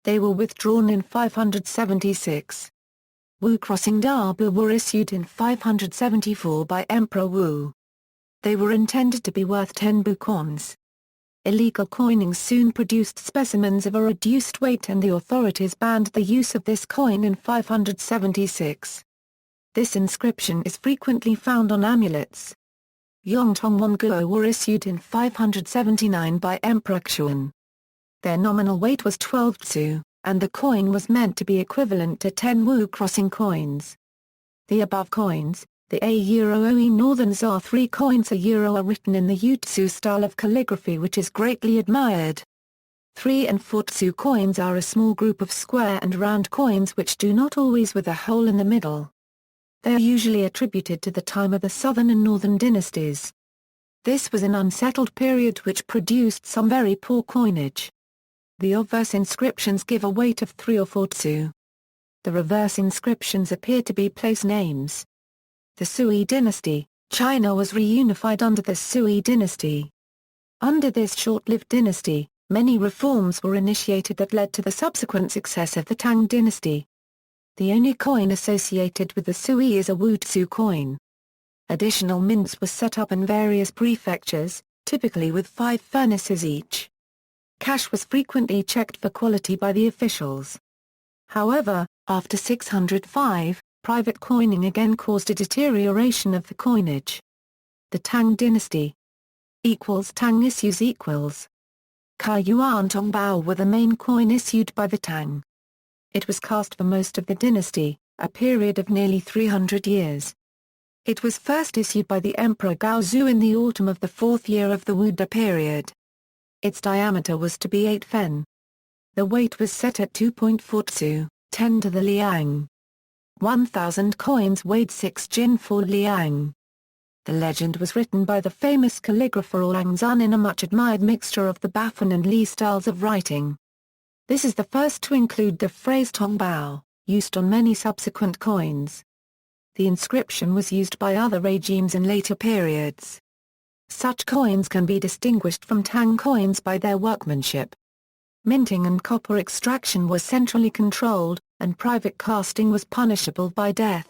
A: They were withdrawn in 576. Wu Crossing Dabu were issued in 574 by Emperor Wu. They were intended to be worth 10 bukons. Illegal coining soon produced specimens of a reduced weight and the authorities banned the use of this coin in 576. This inscription is frequently found on amulets. Yong Dong-Hwan Guo were issued in 579 by Emperor Xuan. Their nominal weight was 12 tsu, and the coin was meant to be equivalent to 10 Wu crossing coins. The above coins, the A Euro OE Northern Zhou 3 coins a Euro are written in the Utsu style of calligraphy, which is greatly admired. 3 and 4 Tsu coins are a small group of square and round coins which do not always with a hole in the middle. They are usually attributed to the time of the Southern and Northern dynasties. This was an unsettled period which produced some very poor coinage. The obverse inscriptions give a weight of 3 or 4 tsu. The reverse inscriptions appear to be place names. The Sui dynasty, China was reunified under the Sui dynasty. Under this short-lived dynasty, many reforms were initiated that led to the subsequent success of the Tang dynasty. The only coin associated with the Sui is a Wu Tzu coin. Additional mints were set up in various prefectures, typically with 5 furnaces each. Cash was frequently checked for quality by the officials. However, after 605, private coining again caused a deterioration of the coinage. The Tang dynasty Tang issues Ka Yuan Tong Bao were the main coin issued by the Tang. It was cast for most of the dynasty, a period of nearly 300 years. It was first issued by the Emperor Gaozu in the autumn of the 4th year of the Wu De period. Its diameter was to be 8 fen. The weight was set at 2.4 tsu, 10 to the liang. 1,000 coins weighed 6 jin for liang. The legend was written by the famous calligrapher Liang Coins in a much-admired mixture of the Bafan and Li styles of writing. This is the first to include the phrase Tong Bao, used on many subsequent coins. The inscription was used by other regimes in later periods. Such coins can be distinguished from Tang coins by their workmanship. Minting and copper extraction was centrally controlled, and private casting was punishable by death.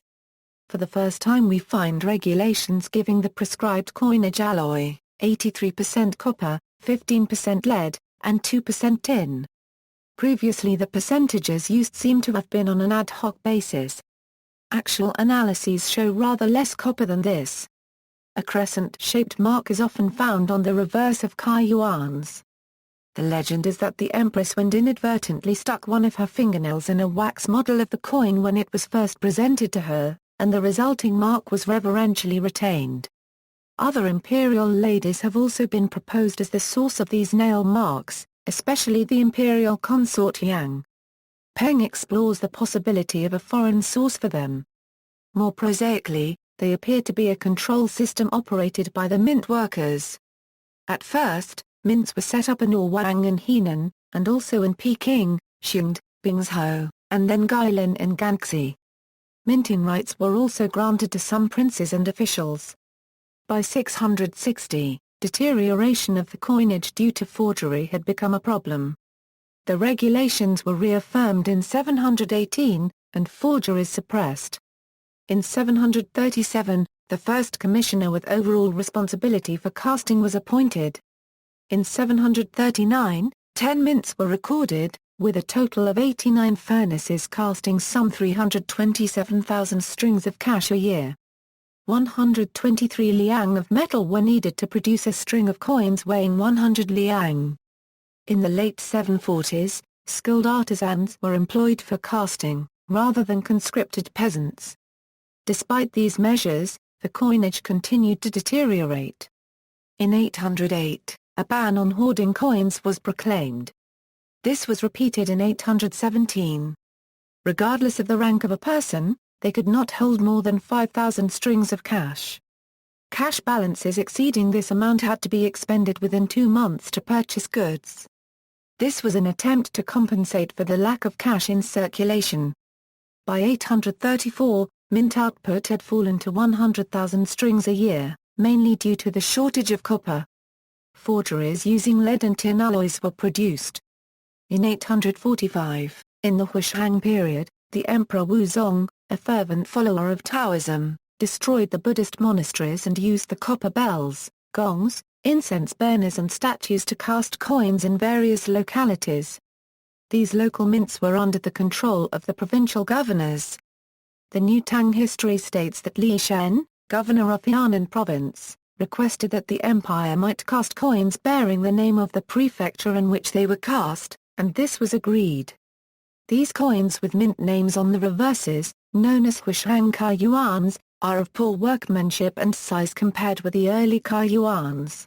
A: For the first time we find regulations giving the prescribed coinage alloy, 83% copper, 15% lead, and 2% tin. Previously the percentages used seem to have been on an ad hoc basis. Actual analyses show rather less copper than this. A crescent-shaped mark is often found on the reverse of Kai Yuan's. The legend is that the Empress Wen inadvertently stuck one of her fingernails in a wax model of the coin when it was first presented to her, and the resulting mark was reverentially retained. Other imperial ladies have also been proposed as the source of these nail marks, especially the imperial consort Yang. Peng explores the possibility of a foreign source for them. More prosaically, they appear to be a control system operated by the mint workers. At first, mints were set up in Ouyang and Henan, and also in Peking, Xiongde, Bingzhou, and then Guilin and Ganxi. Minting rights were also granted to some princes and officials. By 660, deterioration of the coinage due to forgery had become a problem. The regulations were reaffirmed in 718, and forgeries suppressed. In 737, the first commissioner with overall responsibility for casting was appointed. In 739, 10 mints were recorded, with a total of 89 furnaces casting some 327,000 strings of cash a year. 123 liang of metal were needed to produce a string of coins weighing 100 liang. In the late 740s, skilled artisans were employed for casting, rather than conscripted peasants. Despite these measures, the coinage continued to deteriorate. In 808, a ban on hoarding coins was proclaimed. This was repeated in 817. Regardless of the rank of a person, they could not hold more than 5,000 strings of cash. Cash balances exceeding this amount had to be expended within 2 months to purchase goods. This was an attempt to compensate for the lack of cash in circulation. By 834, mint output had fallen to 100,000 strings a year, mainly due to the shortage of copper. Forgeries using lead and tin alloys were produced. In 845, in the Huishang period, the Emperor Wuzong, a fervent follower of Taoism, destroyed the Buddhist monasteries and used the copper bells, gongs, incense burners and statues to cast coins in various localities. These local mints were under the control of the provincial governors. The New Tang history states that Li Shen, governor of Yan'an province, requested that the empire might cast coins bearing the name of the prefecture in which they were cast, and this was agreed. These coins with mint names on the reverses, known as Huishang Kai Yuans, are of poor workmanship and size compared with the early Kai Yuans.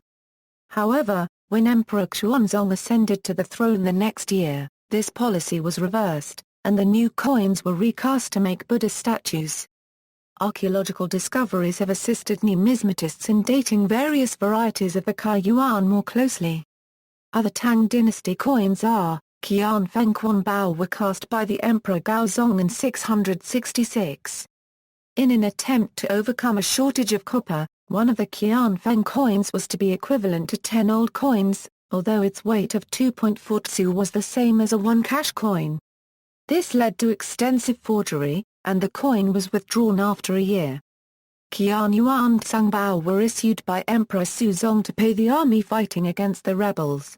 A: However, when Emperor Xuanzong ascended to the throne the next year, this policy was reversed, and the new coins were recast to make Buddha statues. Archaeological discoveries have assisted numismatists in dating various varieties of the Kai Yuan more closely. Other Tang dynasty coins are, Qian Feng Quan Bao were cast by the Emperor Gaozong in 666. In an attempt to overcome a shortage of copper, one of the Qian Feng coins was to be equivalent to 10 old coins, although its weight of 2.4 tsu was the same as a 1 cash coin. This led to extensive forgery, and the coin was withdrawn after a year. Qian Yuan Tsang Bao were issued by Emperor Suzong to pay the army fighting against the rebels.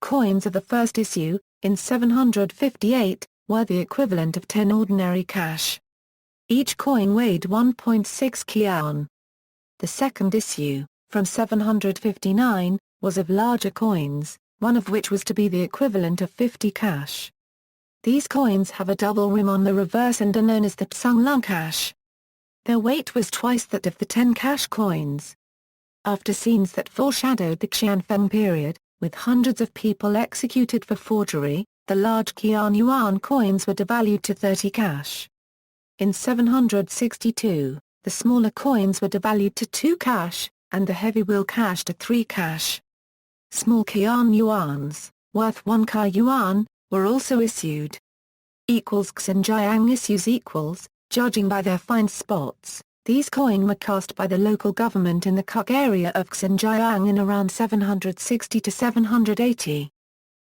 A: Coins of the first issue, in 758, were the equivalent of 10 ordinary cash. Each coin weighed 1.6 qian. The second issue, from 759, was of larger coins, one of which was to be the equivalent of 50 cash. These coins have a double rim on the reverse and are known as the Tsang Lung cash. Their weight was twice that of the 10 cash coins. After scenes that foreshadowed the Qianfeng period, with hundreds of people executed for forgery, the large Qian Yuan coins were devalued to 30 cash. In 762, the smaller coins were devalued to 2 cash, and the heavy wheel cash to 3 cash. Small Qian Yuans, worth 1 Kai Yuan, were also issued. Xinjiang issues judging by their fine spots, these coins were cast by the local government in the Kuk area of Xinjiang in around 760 to 780.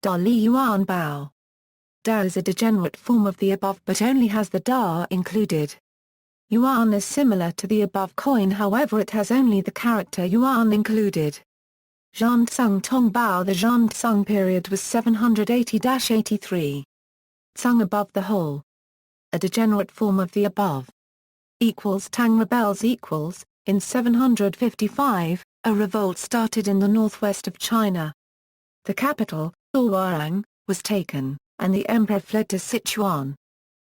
A: Da Li Yuan Bao. Da is a degenerate form of the above but only has the da included. Yuan is similar to the above coin, however it has only the character yuan included. Zhang Tong Bao. The Zhang period was 780-83. Tsang above the whole. A degenerate form of the above. Tang rebels. In 755, a revolt started in the northwest of China. The capital, Ouyang, was taken, and the emperor fled to Sichuan.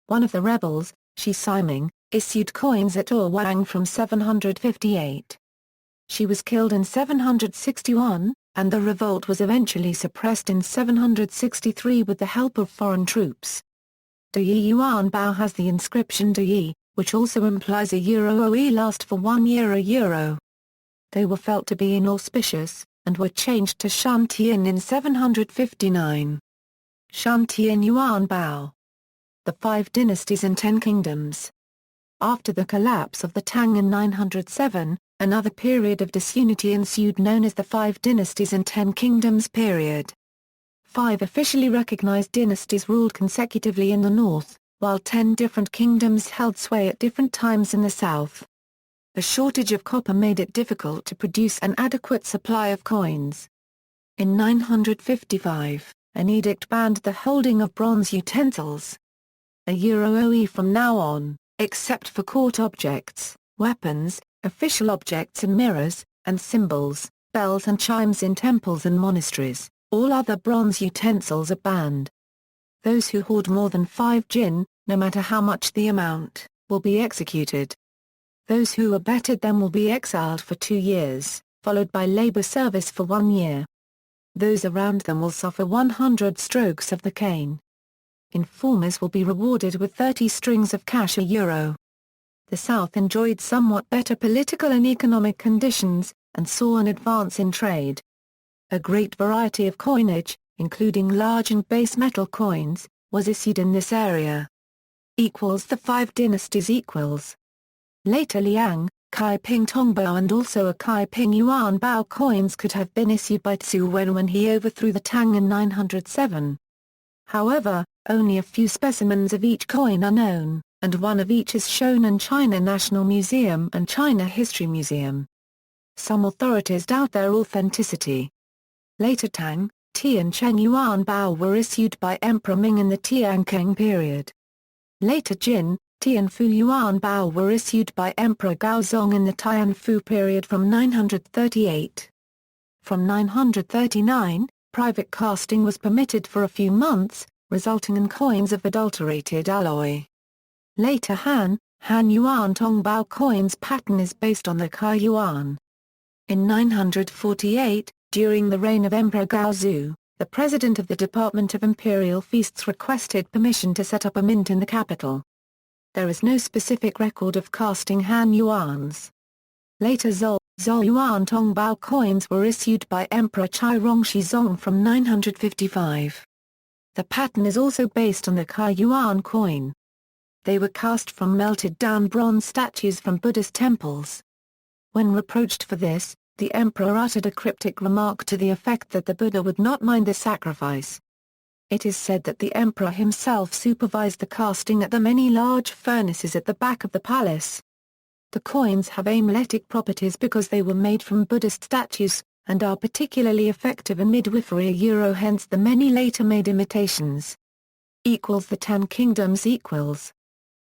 A: One of the rebels, Shi Siming, issued coins at Ouyang from 758. She was killed in 761, and the revolt was eventually suppressed in 763 with the help of foreign troops. Douyi Yuan Bao has the inscription Douyi, which also implies a Oe last for 1 year a euro. They were felt to be inauspicious, and were changed to Shan Tian in 759. Shan Tian Yuan Bao. The 5 Dynasties and 10 Kingdoms. After the collapse of the Tang in 907, another period of disunity ensued known as the 5 Dynasties and 10 Kingdoms period. 5 officially recognized dynasties ruled consecutively in the north, while 10 different kingdoms held sway at different times in the south. The shortage of copper made it difficult to produce an adequate supply of coins. In 955, an edict banned the holding of bronze utensils. A Oe from now on, except for court objects, weapons, official objects and mirrors, and symbols, bells and chimes in temples and monasteries, all other bronze utensils are banned. Those who hoard more than 5 jin, no matter how much the amount, will be executed. Those who abetted them will be exiled for 2 years, followed by labor service for 1 year. Those around them will suffer 100 strokes of the cane. Informers will be rewarded with 30 strings of cash a euro. The South enjoyed somewhat better political and economic conditions, and saw an advance in trade. A great variety of coinage, including large and base metal coins, was issued in this area. The 5 Dynasties. Later Liang, Kai Ping Tong Bao and also a Kai Ping Yuan Bao coins could have been issued by Xuan when he overthrew the Tang in 907. However, only a few specimens of each coin are known, and one of each is shown in China National Museum and China History Museum. Some authorities doubt their authenticity. Later Tang, Tian Cheng Yuan Bao were issued by Emperor Ming in the Tiankeng period. Later Jin, Tian Fu Yuan Bao were issued by Emperor Gaozong in the Tianfu period from 938. From 939, private casting was permitted for a few months, resulting in coins of adulterated alloy. Later Han Yuan Tong Bao coins pattern is based on the Kai Yuan. In 948, during the reign of Emperor Gaozu, the president of the Department of Imperial Feasts requested permission to set up a mint in the capital. There is no specific record of casting Han yuans. Later zhou yuan Tong Bao coins were issued by Emperor Chai Rongshizong from 955. The pattern is also based on the Kai Yuan coin. They were cast from melted-down bronze statues from Buddhist temples. When reproached for this, the emperor uttered a cryptic remark to the effect that the Buddha would not mind the sacrifice. It is said that the emperor himself supervised the casting at the many large furnaces at the back of the palace. The coins have amuletic properties because they were made from Buddhist statues, and are particularly effective in midwifery hence the many later made imitations. The Tan Kingdoms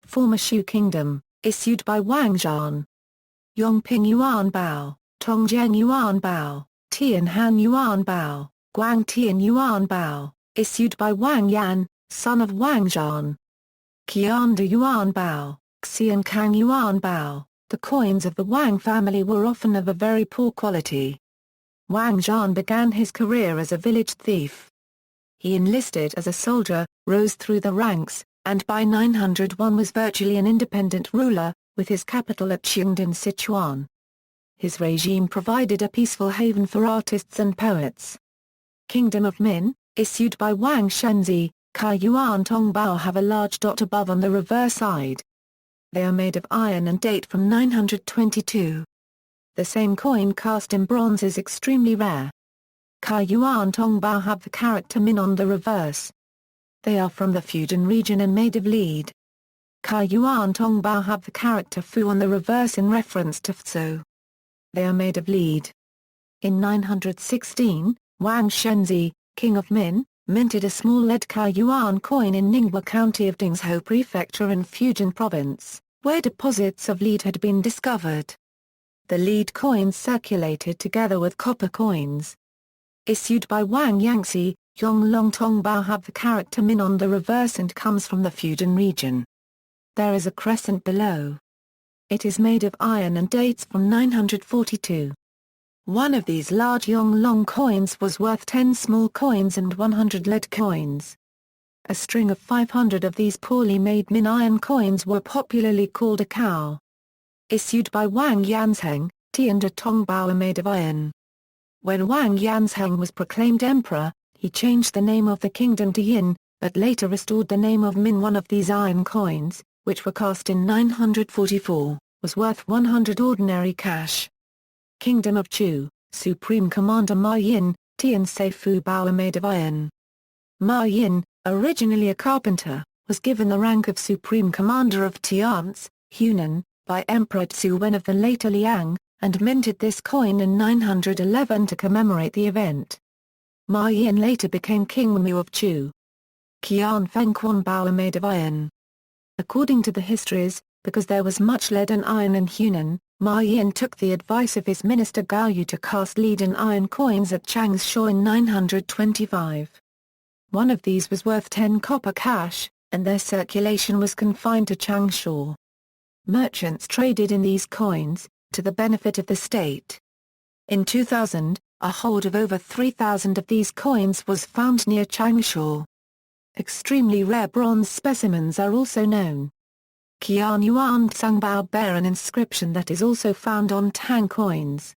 A: Former Shu Kingdom, issued by Wang Zhan. Yongping Yuan Bao, Tongjiang Yuan Bao, Tian Han Yuan Bao, Guang Tian Yuan Bao, issued by Wang Yan, son of Wang Zhan. Qianda Yuan Bao, Xian Kang Yuan Bao. The coins of the Wang family were often of a very poor quality. Wang Zhan began his career as a village thief. He enlisted as a soldier, rose through the ranks, and by 901 was virtually an independent ruler, with his capital at Qin in Sichuan. His regime provided a peaceful haven for artists and poets. Kingdom of Min, issued by Wang Shenzi, Kai Yuan Tong Bao have a large dot above on the reverse side. They are made of iron and date from 922. The same coin cast in bronze is extremely rare. Kai Yuan Tong Bao have the character Min on the reverse. They are from the Fujian region and made of lead. Kai Yuan Tong Bao have the character Fu on the reverse in reference to Tzu. They are made of lead. In 916, Wang Shenzi, king of Min, minted a small lead Kai Yuan coin in Ningbo County of Dingzhou Prefecture in Fujian Province, where deposits of lead had been discovered. The lead coins circulated together with copper coins. Issued by Wang Yangxi, Yonglong Tong Bao have the character Min on the reverse and comes from the Fujian region. There is a crescent below. It is made of iron and dates from 942. One of these large Yonglong coins was worth 10 small coins and 100 lead coins. A string of 500 of these poorly made Min iron coins were popularly called a cow. Issued by Wang Yanzheng, Tian de Tong Bao are made of iron. When Wang Yanzheng was proclaimed emperor, he changed the name of the kingdom to Yin, but later restored the name of Min. One of these iron coins, which were cast in 944, was worth 100 ordinary cash. Kingdom of Chu, Supreme Commander Ma Yin, Tian Seifu Bao are made of iron. Ma Yin, originally a carpenter, was given the rank of Supreme Commander of Tian's, Hunan, by Emperor Xuan of the later Liang, and minted this coin in 911 to commemorate the event. Ma Yin later became King Wenmu of Chu. Qian Feng Quan Bao are made of iron. According to the histories, because there was much lead and iron in Hunan, Ma Yin took the advice of his minister Gao Yu to cast lead and iron coins at Changsha in 925. One of these was worth 10 copper cash, and their circulation was confined to Changsha. Merchants traded in these coins, to the benefit of the state. In 2000, a hold of over 3,000 of these coins was found near Changsha. Extremely rare bronze specimens are also known. Qian Yuan Tsungbao bear an inscription that is also found on Tang coins.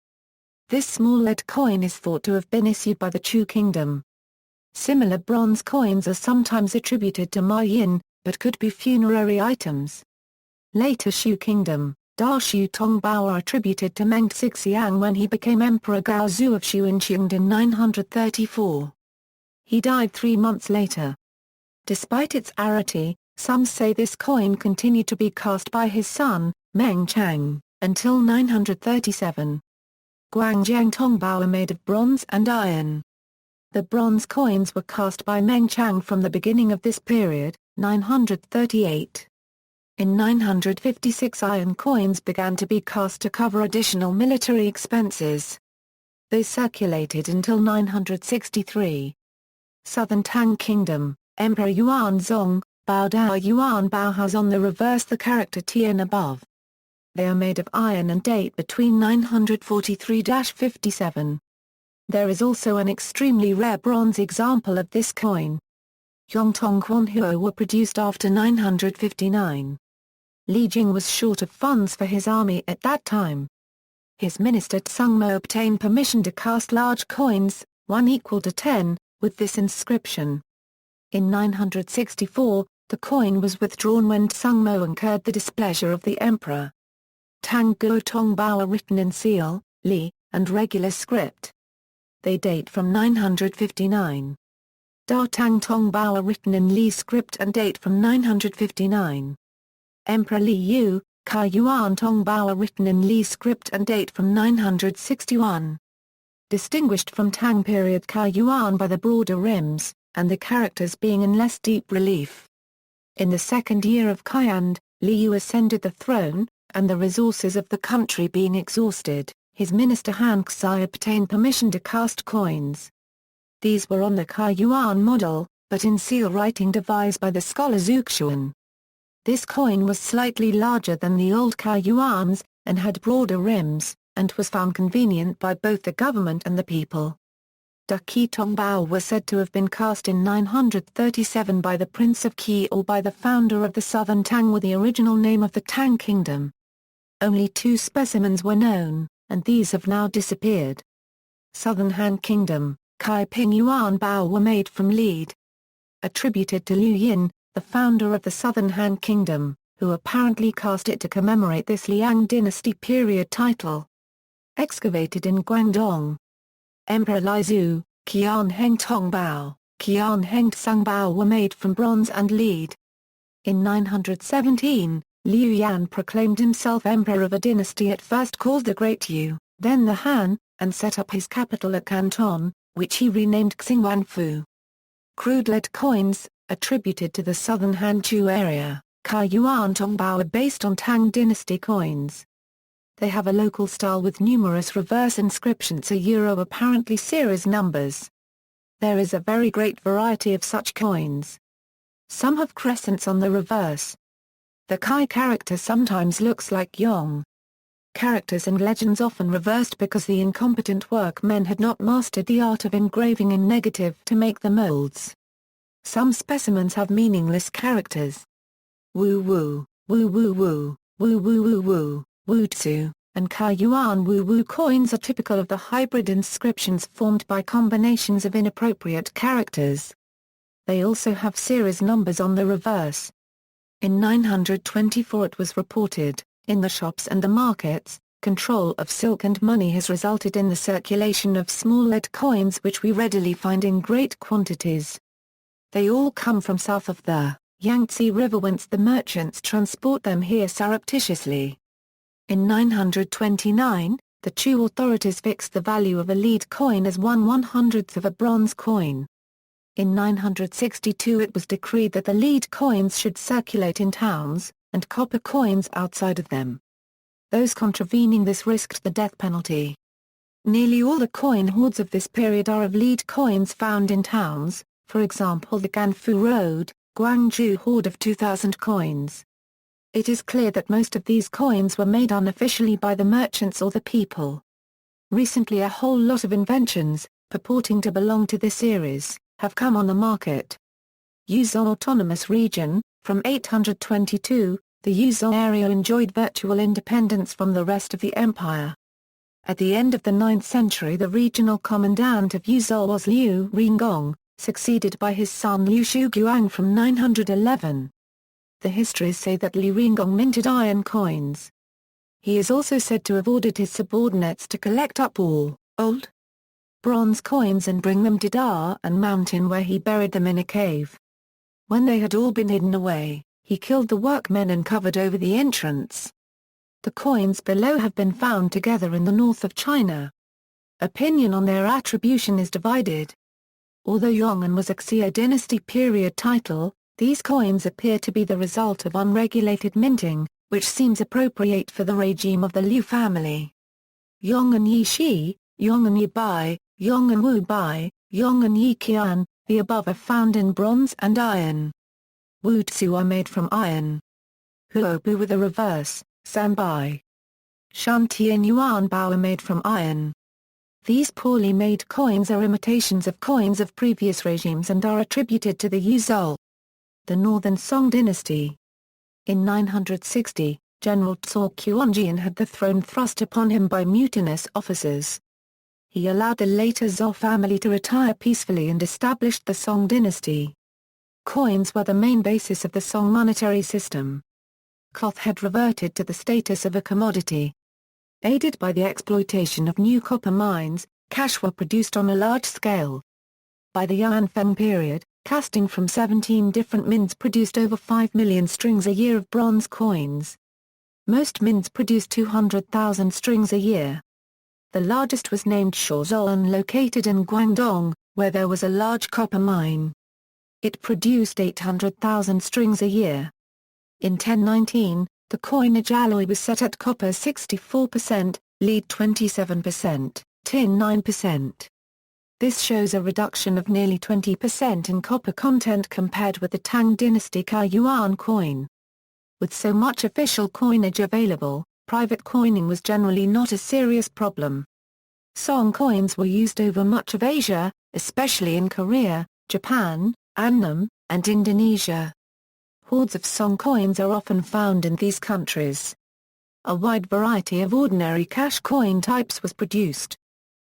A: This small lead coin is thought to have been issued by the Chu kingdom. Similar bronze coins are sometimes attributed to Ma Yin, but could be funerary items. Later Shu kingdom, Da Shu Tong Bao are attributed to Meng Xixiang when he became Emperor Gaozu of Shu in Qing in 934. He died 3 months later. Despite its rarity, some say this coin continued to be cast by his son, Meng Chang, until 937. Guangjiang Tong Bao are made of bronze and iron. The bronze coins were cast by Meng Chang from the beginning of this period, 938. In 956 iron coins began to be cast to cover additional military expenses. They circulated until 963. Southern Tang Kingdom, Emperor Yuan Zong, Bao Dao Yuan Bao has on the reverse the character Tian above. They are made of iron and date between 943-57. There is also an extremely rare bronze example of this coin. Dong-Hwan Huo were produced after 959. Li Jing was short of funds for his army at that time. His minister Tsung Mo obtained permission to cast large coins, one equal to 10, with this inscription. In 964, the coin was withdrawn when Tsung Mo incurred the displeasure of the emperor. Tang Guo Tong Bao are written in seal, Li, and regular script. They date from 959. Da Tang Tong Bao are written in Li script and date from 959. Emperor Li Yu, Kai Yuan Tong Bao are written in Li script and date from 961. Distinguished from Tang period Kai Yuan by the broader rims, and the characters being in less deep relief. In the second year of Kaian, Li Yu ascended the throne, and the resources of the country being exhausted, his minister Han Xi obtained permission to cast coins. These were on the Kai Yuan model, but in seal writing devised by the scholar Xuan. This coin was slightly larger than the old Kai Yuans, and had broader rims, and was found convenient by both the government and the people. Da Qi Tong Bao was said to have been cast in 937 by the Prince of Qi or by the founder of the southern Tang with the original name of the Tang Kingdom. Only 2 specimens were known, and these have now disappeared. Southern Han Kingdom, Kai Ping Yuan Bao were made from lead. Attributed to Liu Yin, the founder of the Southern Han Kingdom, who apparently cast it to commemorate this Liang Dynasty period title. Excavated in Guangdong. Emperor Li Zhu, Qian Heng Tong Bao, Qian Heng Tsung Bao were made from bronze and lead. In 917, Liu Yan proclaimed himself emperor of a dynasty at first called the Great Yu, then the Han, and set up his capital at Canton, which he renamed Xingwanfu. Crude lead coins, attributed to the southern Hanchu area, Kai Yuan Tongbao are based on Tang Dynasty coins. They have a local style with numerous reverse inscriptions apparently series numbers. There is a very great variety of such coins. Some have crescents on the reverse. The Kai character sometimes looks like Yong. Characters and legends often reversed because the incompetent workmen had not mastered the art of engraving in negative to make the molds. Some specimens have meaningless characters. Wu Wu, Wu Wu Wu, Wu Wu Wu Wu, Wu Tzu, and Kai Yuan Wu Wu coins are typical of the hybrid inscriptions formed by combinations of inappropriate characters. They also have series numbers on the reverse. In 924 it was reported, in the shops and the markets, control of silk and money has resulted in the circulation of small lead coins which we readily find in great quantities. They all come from south of the Yangtze River whence the merchants transport them here surreptitiously. In 929, the Chu authorities fixed the value of a lead coin as 1/100th of a bronze coin. In 962 it was decreed that the lead coins should circulate in towns, and copper coins outside of them. Those contravening this risked the death penalty. Nearly all the coin hoards of this period are of lead coins found in towns, for example the Ganfu Road, Guangzhou hoard of 2,000 coins. It is clear that most of these coins were made unofficially by the merchants or the people. Recently a whole lot of inventions, purporting to belong to this series, have come on the market. Yuzhou Autonomous Region, from 822, the Yuzhou area enjoyed virtual independence from the rest of the empire. At the end of the 9th century the regional commandant of Yuzhou was Liu Ringong, succeeded by his son Liu Shuguang from 911. The histories say that Li Ringong minted iron coins. He is also said to have ordered his subordinates to collect up all old bronze coins and bring them to Da'an Mountain where he buried them in a cave. When they had all been hidden away, he killed the workmen and covered over the entrance. The coins below have been found together in the north of China. Opinion on their attribution is divided. Although Yong'an was a Xia dynasty period title, these coins appear to be the result of unregulated minting, which seems appropriate for the regime of the Liu family. Yong'an Yi Shi, Yong'an Yi Bai, Yong'an Wu Bai, Yong'an Yi Qian, the above are found in bronze and iron. Wu Tzu are made from iron. Huobu with a reverse, Sanbai. Shantian Yuan Bao are made from iron. These poorly made coins are imitations of coins of previous regimes and are attributed to the Yuzhou. The Northern Song Dynasty. In 960, General Zhou Xuan had the throne thrust upon him by mutinous officers. He allowed the later Zhou family to retire peacefully and established the Song dynasty. Coins were the main basis of the Song monetary system. Cloth had reverted to the status of a commodity. Aided by the exploitation of new copper mines, cash were produced on a large scale. By the Yuan Feng period, casting from 17 different mints produced over 5 million strings a year of bronze coins. Most mints produced 200,000 strings a year. The largest was named Xuan, located in Guangdong, where there was a large copper mine. It produced 800,000 strings a year. In 1019, the coinage alloy was set at copper 64%, lead 27%, tin 9%. This shows a reduction of nearly 20% in copper content compared with the Tang Dynasty Yuan coin. With so much official coinage available, private coining was generally not a serious problem. Song coins were used over much of Asia, especially in Korea, Japan, Annam, and Indonesia. Hoards of Song coins are often found in these countries. A wide variety of ordinary cash coin types was produced.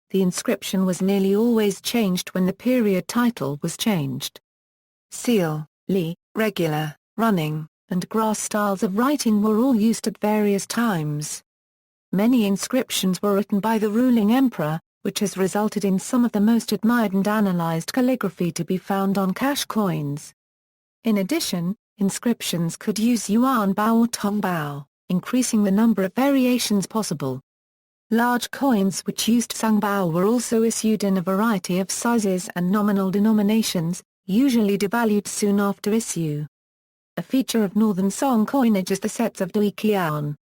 A: The inscription was nearly always changed when the period title was changed. Seal, li, regular, running, and grass styles of writing were all used at various times. Many inscriptions were written by the ruling emperor, which has resulted in some of the most admired and analyzed calligraphy to be found on cash coins. In addition, inscriptions could use yuan bao or tong bao, increasing the number of variations possible. Large coins which used sang bao were also issued in a variety of sizes and nominal denominations, usually devalued soon after issue. A feature of northern Song coinage is the sets of dui qian.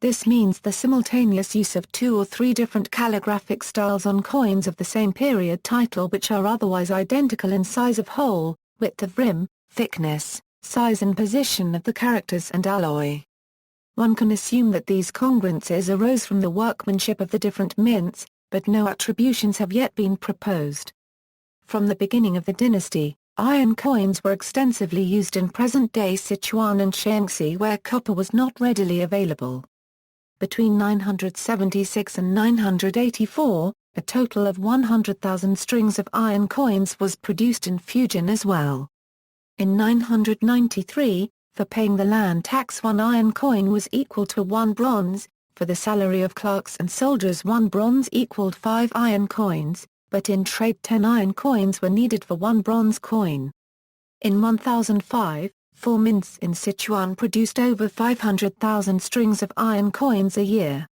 A: This means the simultaneous use of 2 or 3 different calligraphic styles on coins of the same period title which are otherwise identical in size of hole, width of rim, thickness, size and position of the characters and alloy. One can assume that these congruences arose from the workmanship of the different mints, but no attributions have yet been proposed. From the beginning of the dynasty, iron coins were extensively used in present-day Sichuan and Shaanxi where copper was not readily available. Between 976 and 984, a total of 100,000 strings of iron coins was produced in Fujian as well. In 993, for paying the land tax 1 iron coin was equal to 1 bronze, for the salary of clerks and soldiers 1 bronze equaled 5 iron coins, but in trade 10 iron coins were needed for 1 bronze coin. In 1005, 4 mints in Sichuan produced over 500,000 strings of iron coins a year.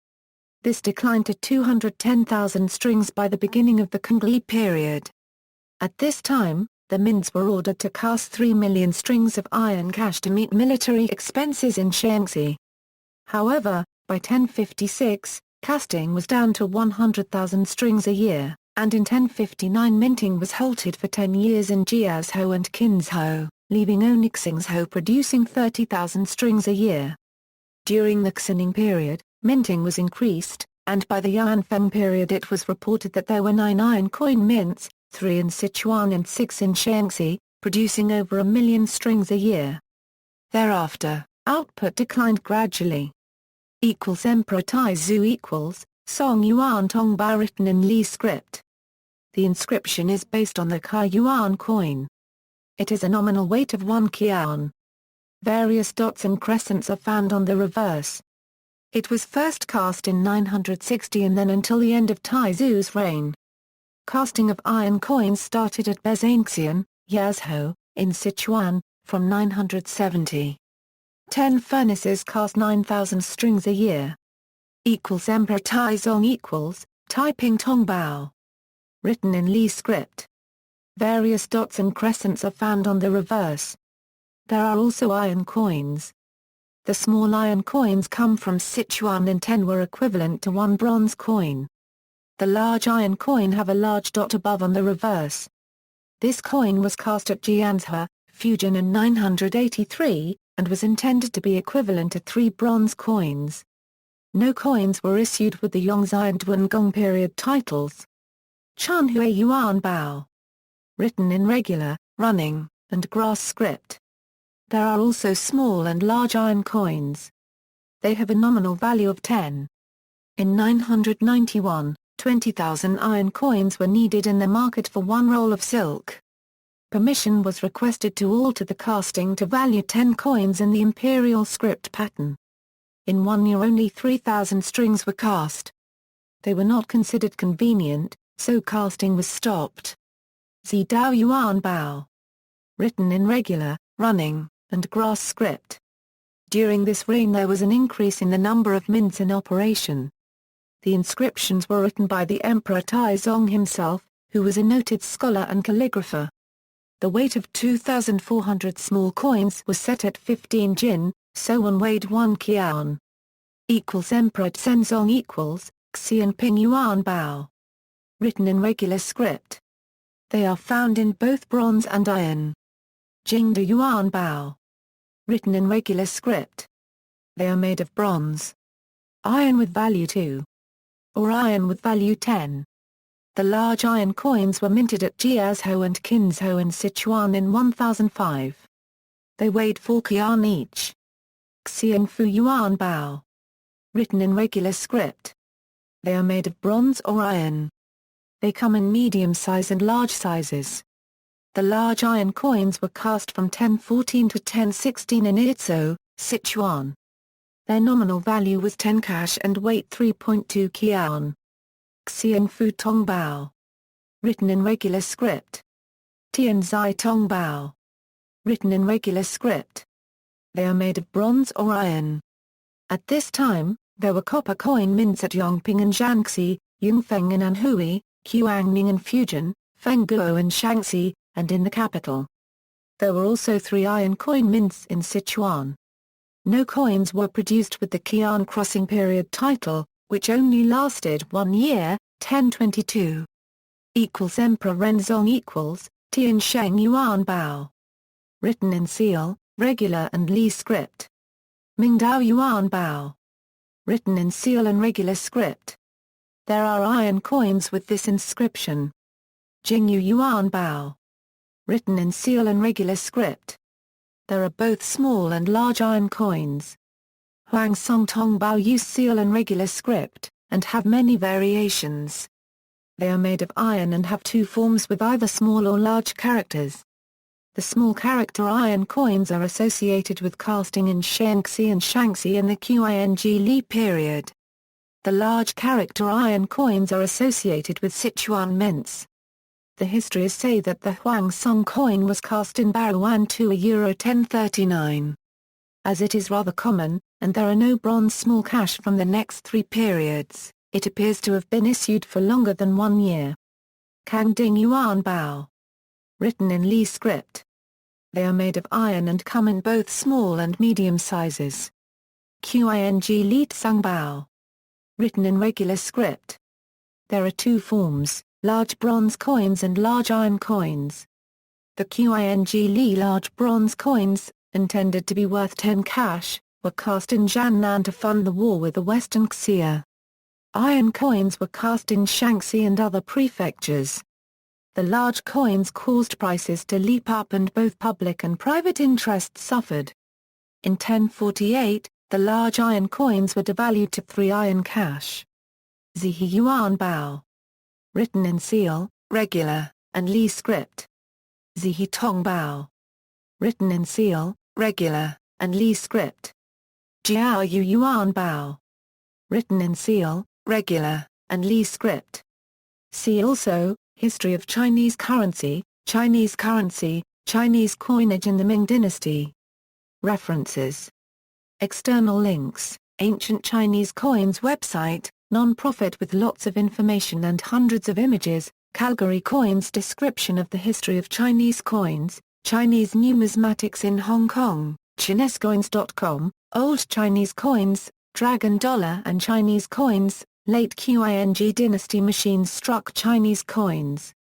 A: This declined to 210,000 strings by the beginning of the Qing period. At this time, the mints were ordered to cast 3 million strings of iron cash to meet military expenses in Shaanxi. However, by 1056, casting was down to 100,000 strings a year, and in 1059 minting was halted for 10 years in Jiazhou and Qinzhou, leaving only Xingzhou producing 30,000 strings a year. During the Xining period, minting was increased, and by the Yuan Feng period it was reported that there were 9 iron coin mints, 3 in Sichuan and 6 in Shaanxi, producing over 1 million strings a year. Thereafter, output declined gradually. Emperor Taizu Song Yuan Tong Bao written in Li script. The inscription is based on the Yuan coin. It is a nominal weight of 1 qian. Various dots and crescents are found on the reverse. It was first cast in 960 and then until the end of Taizu's reign. Casting of iron coins started at Bezanxian, Yazhou, in Sichuan, from 970. 10 furnaces cast 9,000 strings a year. Emperor Taizong Taiping Tong Bao. Written in Li script. Various dots and crescents are found on the reverse. There are also iron coins. The small iron coins come from Sichuan and 10 were equivalent to 1 bronze coin. The large iron coin have a large dot above on the reverse. This coin was cast at Jianzhe, Fujian in 983, and was intended to be equivalent to 3 bronze coins. No coins were issued with the Yongzhai and Duangong period titles. Chanhui Yuan Bao. Written in regular, running, and grass script. There are also small and large iron coins. They have a nominal value of 10. In 991, 20,000 iron coins were needed in the market for one roll of silk. Permission was requested to alter the casting to value 10 coins in the imperial script pattern. In 1 year only 3,000 strings were cast. They were not considered convenient, so casting was stopped. Zhou Yuan Bao. Written in regular, running, and grass script. During this reign there was an increase in the number of mints in operation. The inscriptions were written by the Emperor Taizong himself, who was a noted scholar and calligrapher. The weight of 2,400 small coins was set at 15 Jin, so one weighed 1 Qian. Emperor Zhenzong Xian Ping Yuan Bao. Written in regular script. They are found in both bronze and iron. Jingde Yuan Bao. Written in regular script. They are made of bronze. Iron with value 2. Or iron with value 10. The large iron coins were minted at Jiazhou and Qinzhou in Sichuan in 1005. They weighed 4 Qian each. Xiangfu Yuan Bao. Written in regular script. They are made of bronze or iron. They come in medium size and large sizes. The large iron coins were cast from 1014 to 1016 in Utsu, Sichuan. Their nominal value was 10 cash and weight 3.2 Qian. Xiangfu Tong Bao. Written in regular script. Tianzai Tong Bao. Written in regular script. They are made of bronze or iron. At this time, there were copper coin mints at Yongping and Jiangxi, Yunfeng and Anhui, Huangming and Fujian, Fengguo and Shaanxi, and in the capital. There were also 3 iron coin mints in Sichuan. No coins were produced with the Qian crossing period title, which only lasted 1 year, 1022. Emperor Renzong Tiansheng Yuan Bao. Written in seal, regular and Li script. Mingdao Yuan Bao. Written in seal and regular script. There are iron coins with this inscription. Jingyu Yuan Bao. Written in seal and regular script. There are both small and large iron coins. Huang Song Tong Bao use seal and regular script, and have many variations. They are made of iron and have 2 forms with either small or large characters. The small character iron coins are associated with casting in Shaanxi and Shaanxi in the Qing Li period. The large character iron coins are associated with Sichuan mints. The histories say that the Huang Song coin was cast in Baruan to euro 1039. As it is rather common, and there are no bronze small cash from the next 3 periods, it appears to have been issued for longer than 1 year. Kangding Yuan Bao. Written in Li script. They are made of iron and come in both small and medium sizes. Qing Li Tsang Bao. Written in regular script. There are 2 forms, large bronze coins and large iron coins. The Qing Li large bronze coins, intended to be worth 10 cash, were cast in Jiannan to fund the war with the Western Xia. Iron coins were cast in Shaanxi and other prefectures. The large coins caused prices to leap up and both public and private interests suffered. In 1048, the large iron coins were devalued to 3 iron cash. Zihe Yuan Bao. Written in seal, regular, and Li script. Zihe Tong Bao. Written in seal, regular, and Li script. Jiao Yu Yuan Bao. Written in seal, regular, and Li script. See also, History of Chinese currency, Chinese coinage in the Ming Dynasty. References. External links, Ancient Chinese Coins website, non-profit with lots of information and hundreds of images, Calgary Coins description of the history of Chinese coins, Chinese numismatics in Hong Kong, ChineseCoins.com, Old Chinese Coins, Dragon Dollar and Chinese Coins, Late Qing Dynasty machines struck Chinese coins.